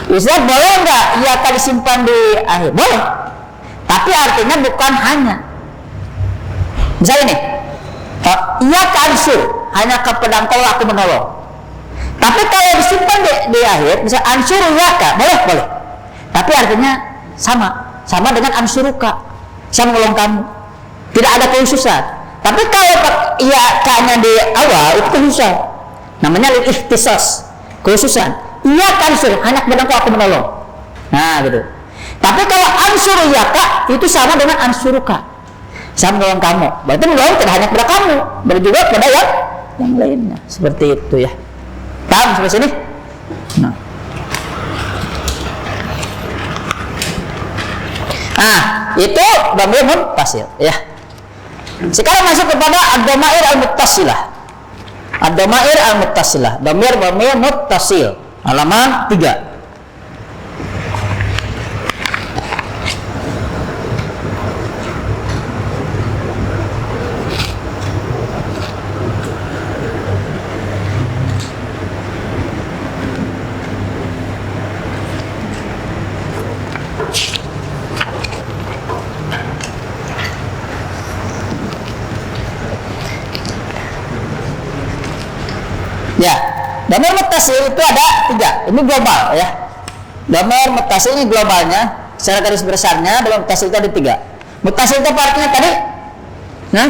Ustaz, boleh enggak iyyaka disimpan di akhir? Boleh. Tapi artinya bukan hanya. Misalnya nih, iyyaka ansur, hanya kepada engkau aku menolong. Tapi kalau disimpan di akhir, misal ansur iyyaka, boleh. Tapi artinya sama dengan ansuruka, saya menolong kamu. Tidak ada khususan. Tapi kalau iyyaka-nya di awal itu khususan. Namanya lil ikhtisas, khususan. Iyyaka ansur, hanya kepada engkau aku menolong. Nah, gitu. Tapi kalau ansur iyyaka itu sama dengan ansuruka, saya menolong kamu. Berarti menolong tidak hanya kepada kamu, berarti juga kepada yang lainnya. Seperti itu, ya. Paham sampai sini? Nah, itu dhamir muttasil, ya. Sekarang masuk kepada ad-dhamair al-muttasilah. Ad-dhamair al-muttasilah, dhamir muttasil, halaman 3. Ya, dhamir muttasil itu ada 3. Ini global, ya. Dhamir muttasil ini globalnya, secara garis besarnya dhamir muttasil itu ada 3. Muttasil itu artinya tadi, nah,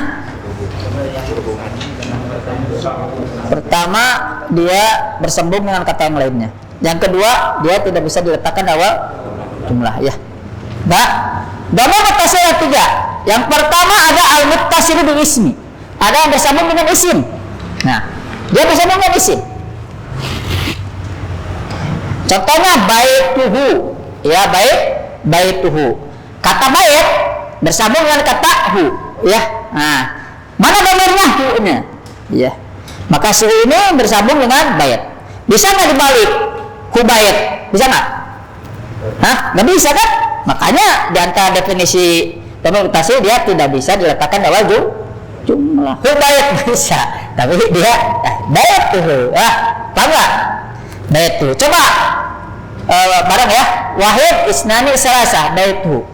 pertama dia bersambung dengan kata yang lainnya. Yang kedua, dia tidak bisa diletakkan awal jumlah, ya. Nah, dhamir muttasil ada 3. Yang pertama ada al-muttasil bil ismi. Ada yang bersambung dengan isim. Nah, dia bersambung dengan isim. Contohnya baituhu, ya, baituhu. Kata bait bersambung dengan kata hu, ya. Nah, mana dhamirnya? Hu-nya, ya. Maka si ini bersambung dengan bait. Bisa nggak dibalik? Hu bait, bisa nggak? Nggak bisa kan? Makanya di antara definisi dhamir muttasil dia tidak bisa diletakkan awal jumlah. Hu bait bisa, tapi dia bait tuh, ya. Paham nggak? Bait tuh. Coba bareng ya. Wahid isnani salasa baitu.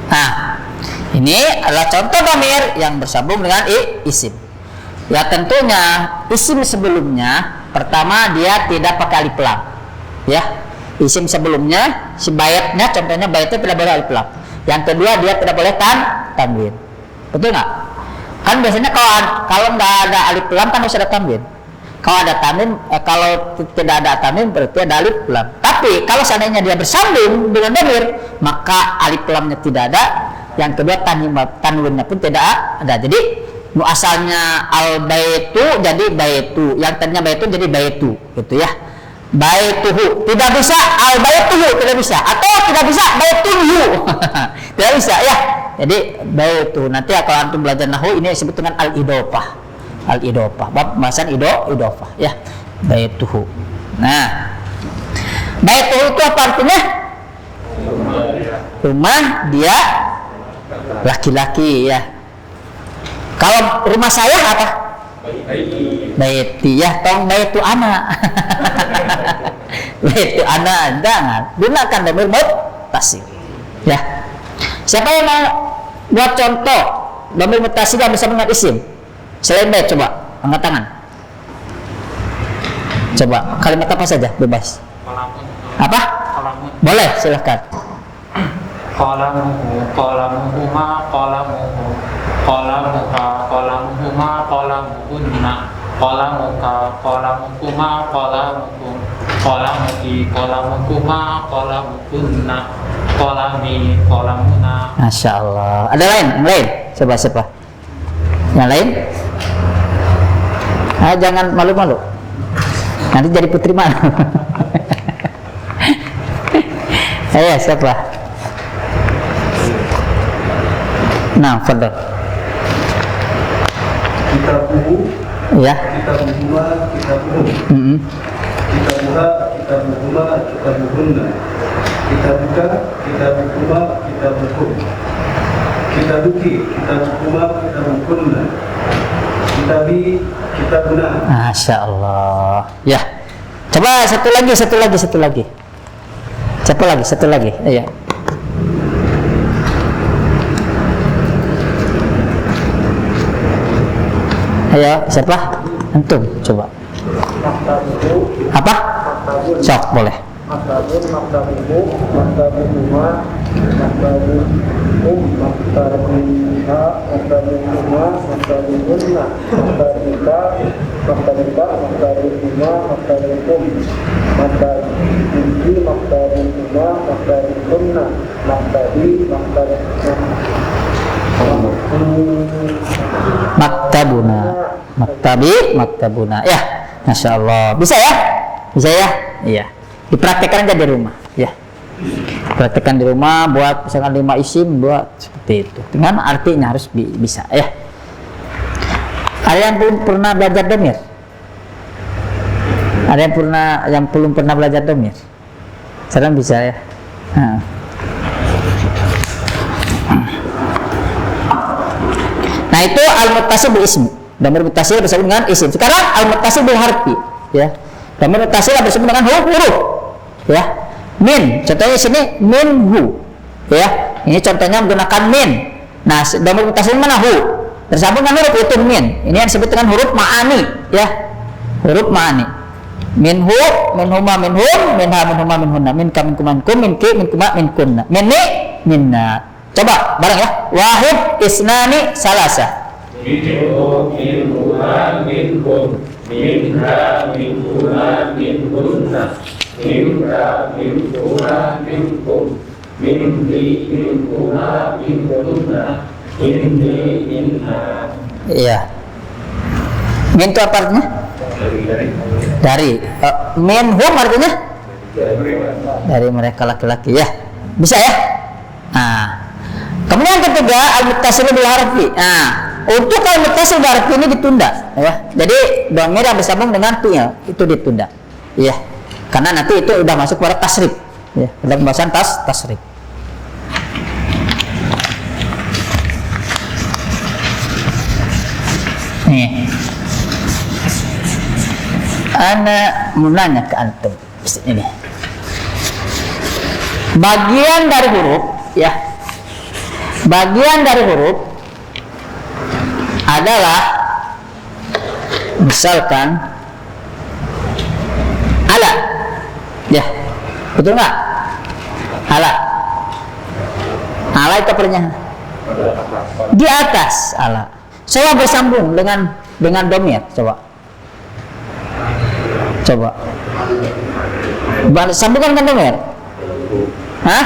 Nah, ini adalah contoh dhamir yang bersambung dengan isim. Ya, tentunya isim sebelumnya pertama dia tidak pakai alif lam, ya. Isim sebelumnya si baitnya, contohnya baitnya tidak boleh alif lam. Yang kedua dia tidak boleh tanwin. Betul nggak? Kan biasanya kalau nggak ada alif lam kan harus ada tanwin. Kalau ada tanwin, kalau tidak ada tanwin berarti ada alif lam. Tapi kalau seandainya dia bersambung dengan dhamir, maka alif lamnya tidak ada. Yang kedua tanwinnya pun tidak ada. Jadi asalnya al baitu jadi baitu, yang tadinya baitu jadi baitu, gitu ya. Baituhu tidak bisa, al baituhu tidak bisa, atau tidak bisa baituhu tidak bisa, ya. Jadi baitu nanti kalau antum belajar nahwu ini disebut dengan al idofah, bab pembahasan idofah, ya. Baituhu. Nah, baituhu itu apa artinya? Rumah dia laki-laki, ya. Kalau rumah saya apa? Baiti, ya. Tong baitu ana. Baitu ana, jangan gunakan dhamir muttasil, ya. Siapa yang mau buat contoh dhamir muttasil yang bisa dengan isim selain bait? Coba angkat tangan. Coba kalimat apa saja, bebas. Apa? Boleh, silahkan. qalamuhu qalamuhuma qalamuhu qalamuka qalamuhuma qalamuhunna qalamuka qalamukuma qalamukum qalamuki qalamukuma qalamukunna qalami qalamuna. Masya Allah. Ada lain? Siapa? Yang lain? Jangan malu-malu. Nanti jadi putri mana? Ayo, siapa? Nah, fadhal. Kitabuhu. Ya. Kitabuhuma, kitabuhum. Kitabuha, kitabuhuma, kitabuhunna. Kitabuka, kitabuhuma, kitabuhum. Kitabuki, kitabuhuma, kitabuhunna. Kitabi, kitabuna. Masya Allah. Ya. Coba satu lagi. Satu lagi. Iya. Ayo, siapa? Antum, coba. Apa? Sok, boleh. Maktabun, maktabuhu, maktabuhuma, maktabuhum, maktabuha, maktabuhuma, maktabuhunna, maktabika, maktabuhuma, maktabuhum, maktabiki, maktabuhuma, maktabuhunna, maktabi, maktabuna. Ya, Masya Allah. Bisa ya? Iya. Dipraktekkan aja di rumah, ya. Praktekkan di rumah, buat misalkan 5 isim, buat seperti itu. Dengan artinya harus bisa, ya. Ada yang belum pernah belajar dhamir? Ada yang belum pernah belajar dhamir? Sekarang bisa ya. Nah itu al-muttasil bil ismi. Dhamir muttasil bersambung dengan isim. Sekarang al-muttasil bil harfi, ya. Dhamir muttasil bersambung dengan huruf, ya. Min, contohnya sini minhu, ya. Ini contohnya menggunakan min. Nah, dhamir muttasil mana hu? Tersambung dengan huruf itu min. Ini yang disebut dengan huruf ma'ani, ya. Huruf ma'ani. Minhu, minhuma, minhum, minha, minhuma, minhunna, minka, minkum, minkum, minki, minkuma, minkunna, minni, minna. Coba bareng ya. Wahid, isnani, salasa. Minhu, minhuma, minhum, minha, minkuma, minhunna, minka, minkuma, minkum, minki, minkuma, minkunna, minni, minha. Iya. Min itu apa artinya? Dari. Minhum artinya? Dari mereka laki-laki, ya. Bisa ya? Nah. Kemudian ketiga al-muttasil bil harfi. Nah, untuk al-muttasil bil harfi ini ditunda, ya. Jadi dhamir yang bersambung dengan fi'il itu ditunda. Iya. Karena nanti itu udah masuk pada tasrif. Ya, dalam pembahasan tasrif. Nih. Ana mau nanya ke antum ini. Bagian dari huruf, ya. Bagian dari huruf adalah misalkan ala, ya, betul nggak? Ala itu apanya? Di atas ala. Saya bersambung dengan dhamir, coba. Sambungkan dengan dhamir. Hah?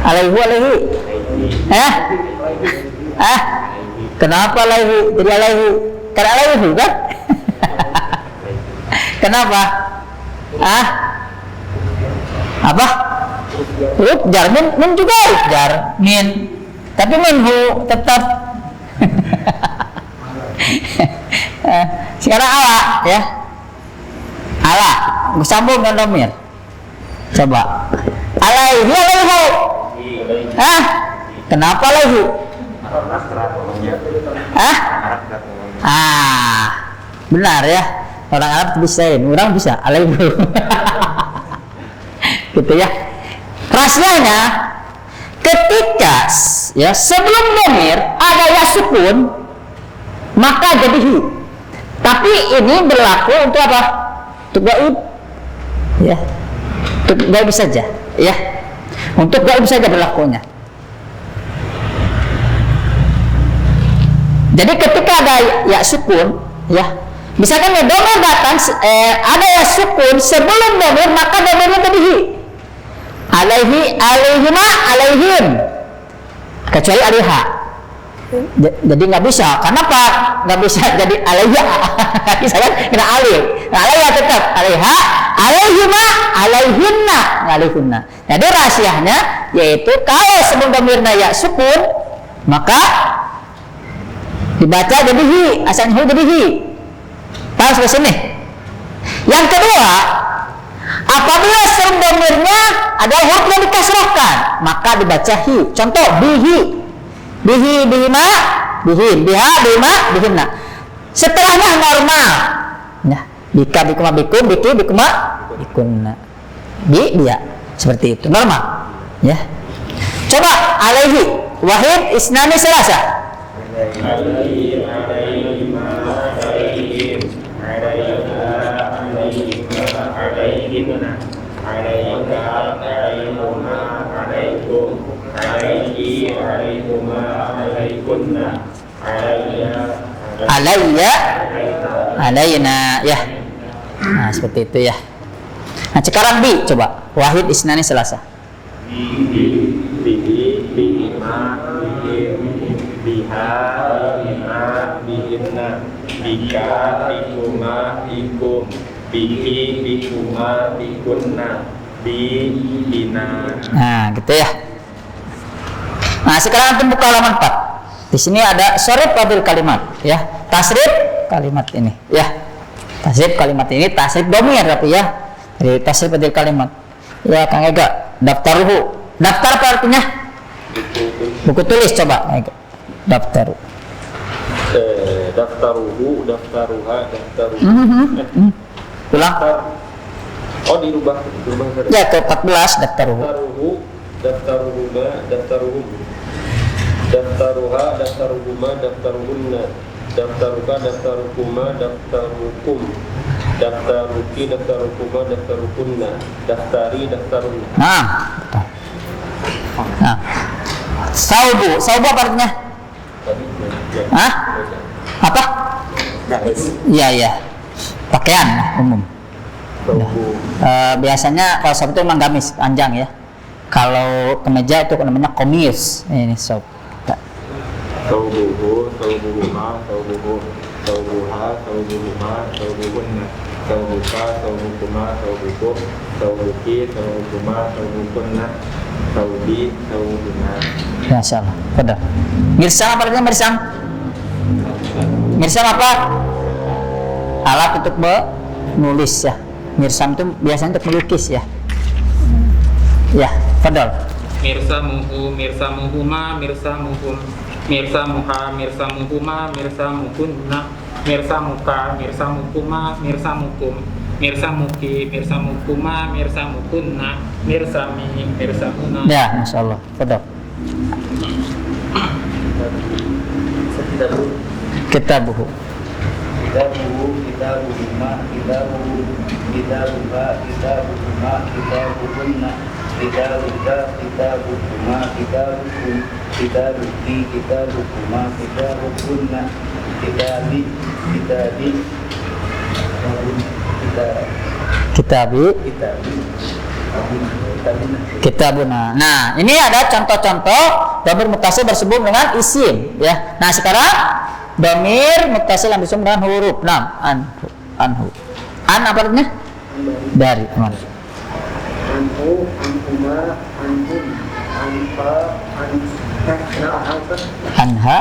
Alaihi. Kenapa alaihi? Jadi alaihi. Karena alaihi kan? Kenapa? Apa? Huruf jar, min juga huruf jar, min. Tapi minhu tetap. Sekarang ala, ya. Ala bersambung dengan dhamir. Coba. Alaihi. Kenapa alaihi? Benar ya. Orang Arab bisain, orang bisa alaihi. Gitu ya. Rahasianya ketika ya sebelum dhamir ada ya sukun, maka jadi hi. Tapi ini berlaku untuk apa? Untuk gaib. Ya. Untuk gaib saja, ya. Untuk gaib saja berlakunya. Jadi ketika ada ya sukun, ya misalkan ya domir datang, ada ya sukun sebelum domir, maka domirnya jadi hi. Alaihi, alaihima, alaihim, kecuali alaiha. Jadi nggak bisa. Kenapa nggak bisa jadi alaiha? Bisa kan? Kena alih. Nah, alaiha tetap alaiha, alaihima, alaihinna, alaihunna. Jadi rahasianya yaitu kalau sebelum domirnya ya sukun, maka dibaca jadi hi, asalnya hu jadi hi. Paham sampai sini? Yang kedua, apabila sebelum domirnya ada huruf yang dikasrahkan, maka dibaca hi. Contoh bihi, bihi, bihima, bihin, biha, bihima, bihinna. Setelahnya normal. Nah, bika, bikuma, bikum, biki, bikuma, bikunna. Dia seperti itu normal. Ya. Coba alaihi, wahid, isnani, selasa. Alaihim, alaihima, alaihim, alaiha, alaihima, alaihinna, alaika, alaihuma, alaikum, alaihi, alaihuma, alaikunna, alaiya, Alayya, alayna, ya. Nah seperti itu ya. Nah sekarang bi, coba wahid, isnani, selasa. bihi, bihima, bihim, biha, bihima, bihinna, bika, bikuma, bikum, bihi, bikuma, bikunna, bina. Nah gitu ya. Nah sekarang kita buka halaman 4. Di sini ada sorif fadil kalimat, ya. Tasrif kalimat ini, ya. Tasrif kalimat ini tasrif domir tapi ya. Jadi tasrif fadil kalimat. Ya Kang Ega, daftaruhu. Daftar apa artinya? Buku tulis coba. Ega. Daftaru. Daftaruhu, daftaruha, daftaruhu. Ulang. Oh dirubah saja. Ya ke 14 daftaruhu. Daftaruhu, daftaruhuma, daftaruhum, daftaruha, daftaruhuma, daftaruhunna, daftaruka, daftarukuma, daftarukum, daftaruki, daftarukuma, daftarukunna, daftari, daftarunna. Nah. Nah. Saubu apa artinya? Hah? Apa? Iya. Pakaian umum. Biasanya kalau sob itu memang gamis panjang ya. Kalau kemeja itu namanya komis. Ini sob. Saubuhu, saubuhuma, saubuhu, saubuha, saubuhuma, saubuhunna, saubuka, saubukuma, saubukum, saubuki, saubukuma, saubukunna, saubi, saubuhunna. Masya Allah. Benar. Mirsam apa artinya mirsam? Mirsam apa? Alat untuk menulis ya. Mirsam itu biasanya untuk melukis ya. Ya, Fadol. Mirsamuhu, mirsamuhuma, mirsamuhum, mirsamuha, mirsamuhuma, mirsamukunna, mirsamuka, mirsamukuma, mirsamukum, mirsamuki, mirsamukuma, mirsamukunna, mirsami, mirsamuna. Ya, Masya Allah. Fadol. Kitabuhu. Kitabuhu, kitabuhuma, kitabuhu, kitabuha, kitabuhuma, kitabuhunna, kitabuka, kitabuhuma, kitabukum, kitabuki, kitabukuma, kitabukunna, kitabi, kitabi, Kitabi. Kitabuna. Nah, ini ada contoh-contoh dhamir muttasil bersambung dengan isim ya. Nah, sekarang dhamir muttasil yang bersambung dengan huruf. Anhu. An apa artinya? Dari. Anhu, anhuma, anhum, anfa, Anha.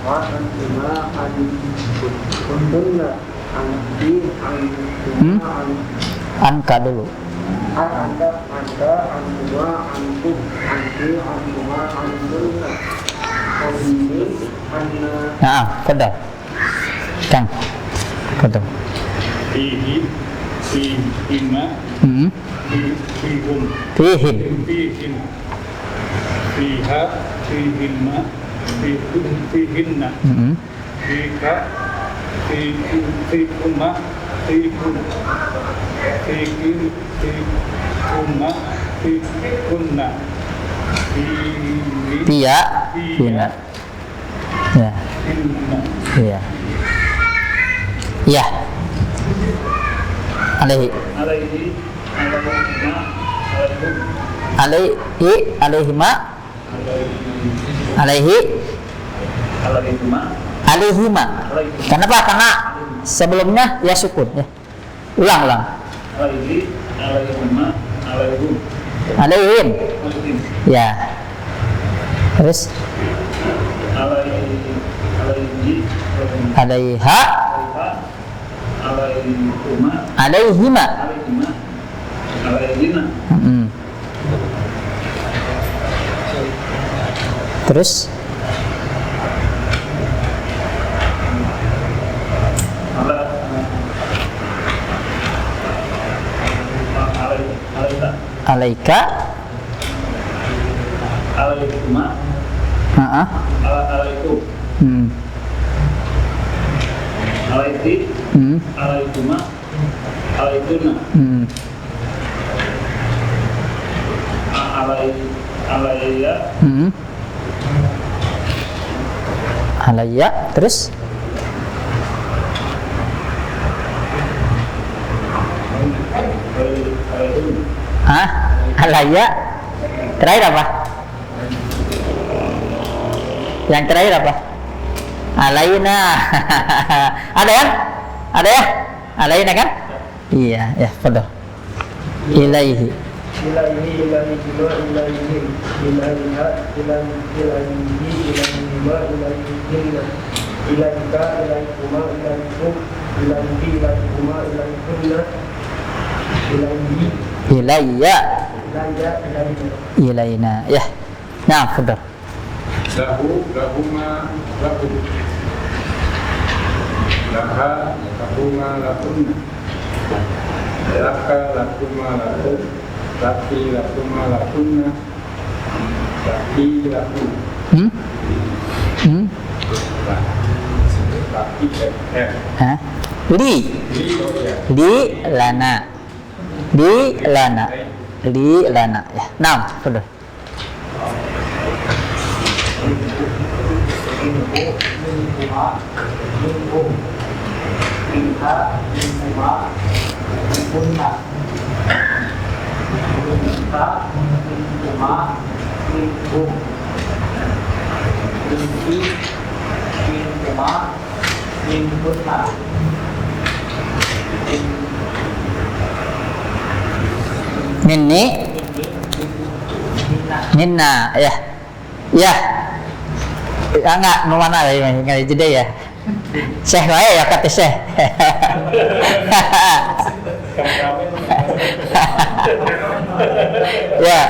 anhuma, anhunna, anti, anhuma, Anka dulu. anda, anhuma, antum, anti, anhuma, anhunna, anni, anna. Nah, kedal. Kang. Kedal. Fihi, fihima, fihum, Fihin. fihin, fiha, fihimma, fihinna, fika, fikuma, fikun, fikin, fikuma, fikunna, Pia, Pina. Ya, Hinna. iya. Iya. Alaihi. Alaihi. Alaihima. Alaihum. Alaihima. Alaihi. Alaihima. Alaihima. Kenapa? Karena sebelumnya ya sukun ya. Ulang. Alaihi. Alaihima. Alaihum. Alaihim. Alaihim. Ya. Terus Alaihi. alaiha, Alaihuma. alaihima. Alaihima. Alaihina. Terus alaika. Alaikuma. Alaikum. Alaiti. Alaikuma. Alaikuna. Alaiya. Alaiya. Terus alaiya. Terakhir apa? Yang terakhir apa? Alaina. Ada kan? Ada ya? Alaina kan? Iya, ya, betul. Ilaihi. Ilaihi, ilaihima, ilaihim, ilaiha, ilaihi, ilaihima, ilaihinna, ilaika, ilaikuma, ilaikum, ilaihi, ilaikuma, ilaikunna, ilaihi, Ilayya. ilaiya, ilaihina. Ilaina. Ya. Nah, betul. Lahu, lahuma, lahum. Laha, lahuma, lahunna. Laka, lakuma, lahum. Laki, lakuma, lahunna. Laki, lahum. Laki, Hah? Li. oh ya. Li lana. Li lana. Li lana. Ya. Nah, betul. Minni. Minna. Ya. Ya. Ya enggak, mau mana ya? Enggak jeda ya. Syekh wae ya kata Syekh. Ya.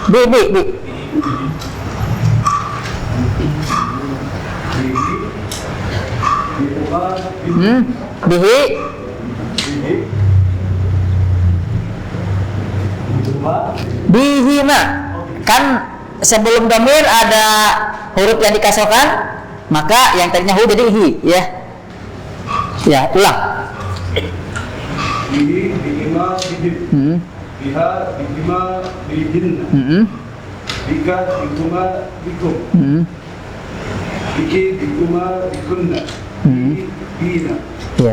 Bi. Bihi. Bihima. Kan sebelum dhamir ada huruf yang dikasrokan, maka yang tadinya hu jadi hi, ya. Ya, ulang. Bihi, bihima, bihim. Biha, bihima, bihinna. Bika, bikuma, bikum. Biki, bikuma, bikunna. Bina. Ya,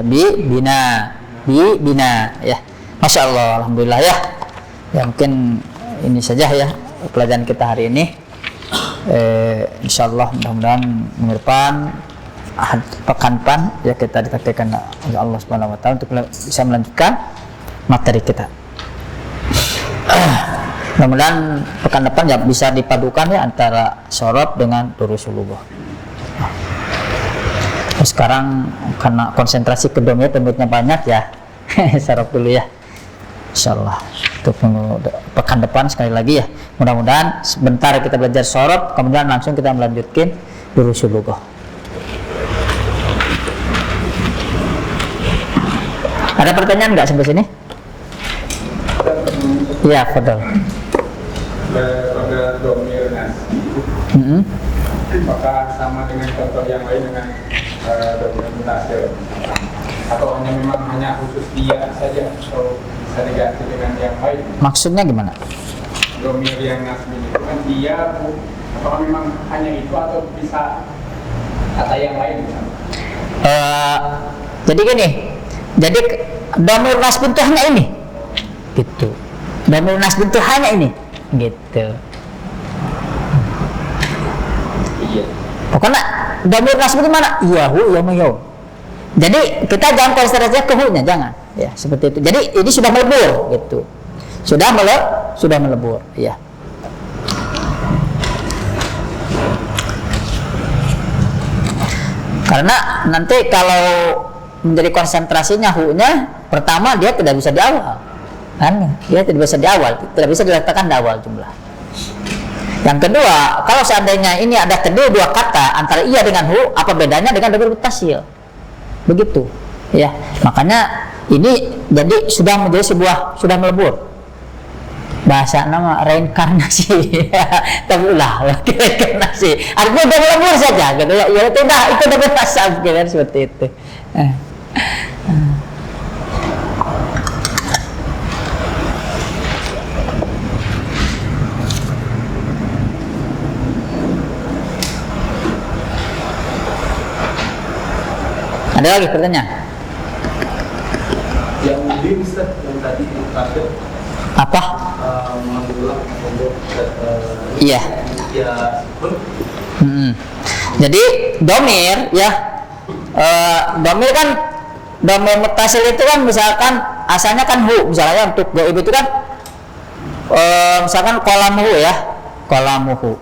bina, ya. Masya Allah, alhamdulillah ya. Ya mungkin ini saja ya pelajaran kita hari ini. Insya Allah mudah-mudahan minggu depan pekan depan ya kita ditakdirkan oleh Allah Subhanahu Wa Taala untuk bisa melanjutkan materi kita. Mudah-mudahan pekan depan ya bisa dipadukan ya antara sorab dengan durusulullah. Sekarang karena konsentrasi kedomnya penduduknya banyak ya, sorab dulu ya. Insyaallah untuk pekan depan sekali lagi ya. Mudah-mudahan sebentar kita belajar sorab, kemudian langsung kita melanjutkan durusulullah. Ada pertanyaan nggak sampai sini? Iya, betul. Pada domir nasi, apakah sama dengan contoh yang lain dengan domir mutasil? Atau memang hanya khusus dia saja? Atau bisa diganti dengan yang lain. Maksudnya gimana? Domir yang nasbi itu kan dia, apakah memang hanya itu atau bisa kata yang lain? Jadi gini, jadi domir nasbi itu hanya ini, gitu. Domir nasbi itu hanya ini, gitu. Iya. Pokoknya domir nasbi itu mana? Yahu, yahu. Jadi kita jangan konsentrasi ke hu-nya, jangan. Ya, seperti itu. Jadi ini sudah melebur, gitu. Sudah melebur, ya. Karena nanti kalau menjadi konsentrasinya hu-nya, pertama dia tidak bisa di awal, kan? Dia tidak bisa di awal, tidak bisa diletakkan di awal jumlah. Yang kedua, kalau seandainya ini ada kedua kata antara iya dengan hu, apa bedanya dengan domir muttasil? Begitu, ya. Makanya ini jadi sudah menjadi sudah melebur. Bahasa nama reinkarnasi, tapi ulah reinkarnasi. Artinya udah melebur saja, gitu ya. Ya itu udah berasal, gitu, seperti itu. Ada lagi pertanyaan? Yang dim Ustaz, yang tadi kafir Apa? mengulang untuk Iya. ya Jadi domir ya, domir kan, domir muttasil itu kan misalkan asalnya kan hu, misalnya untuk goib itu kan misalkan qalamuhu ya, qalamuhu.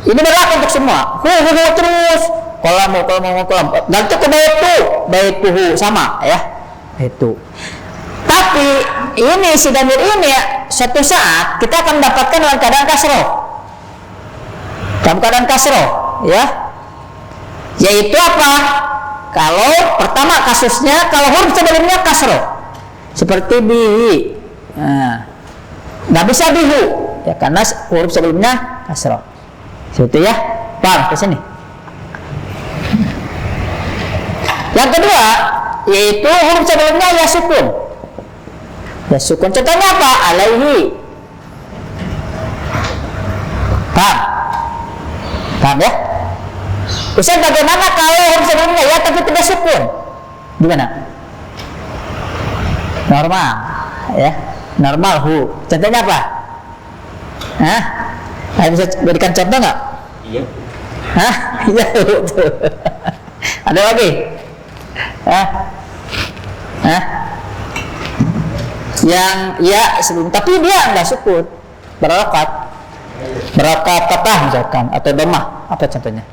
Ini berlaku untuk semua. Hu terus qalamu. Dan itu ke baituhu sama ya, itu. Tapi ini si domir ini ya, suatu saat kita akan mendapatkan dalam keadaan kasroh. Dalam keadaan kasroh, ya. Yaitu apa? Kalau pertama kasusnya, kalau huruf sebelumnya kasroh, seperti bihi, nggak bisa bihu, ya karena huruf sebelumnya kasroh. Seperti ya, paham ke sini. Yang kedua, yaitu huruf sebelumnya ya sukun. Ya sukun. Contohnya apa? Alaihi. Paham ya? Ustaz, bagaimana kalau huruf sebelumnya ya tapi tidak sukun? Gimana? Normal, ya. Normal hu. Contohnya apa? Hah? Ada bisa berikan contoh nggak? Iya. Hah? Iya betul. Ada lagi? Hah? Yang ya sebelum, tapi dia nggak sukun, berokat patah misalkan atau domah, apa contohnya?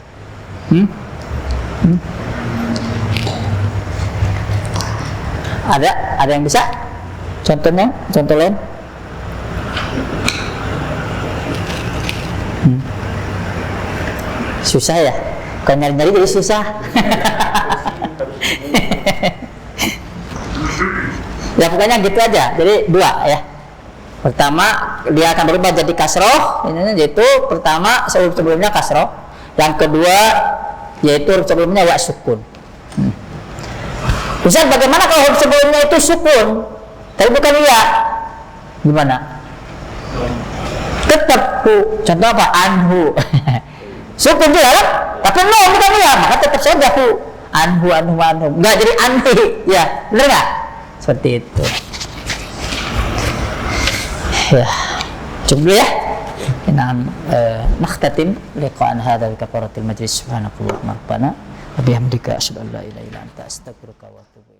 Ada yang bisa? Contohnya, contoh lain? Susah ya? Kalau nyari-nyari jadi susah. Ya pokoknya gitu aja. Jadi dua ya. Pertama dia akan berubah jadi kasroh. Ini yaitu pertama huruf sebelumnya kasroh. Yang kedua yaitu huruf sebelumnya ya sukun. Ustaz, bagaimana kalau huruf sebelumnya itu sukun tapi bukan ya? Gimana? Tetap hu. Contoh apa? Anhu. Sukun juga kan? Tapi no bukan ya, maka tetap saja hu. Anhu. Enggak jadi anhi. Ya, benar enggak? Seperti itu. Ya, cukup dulu ya. Nakhtatim liqa'an hadza bi kafaratil majlis. Subhanakallahumma rabbana wa bihamdika asyhadu an la ilaha illa anta astaghfiruka wa atubu ilaik.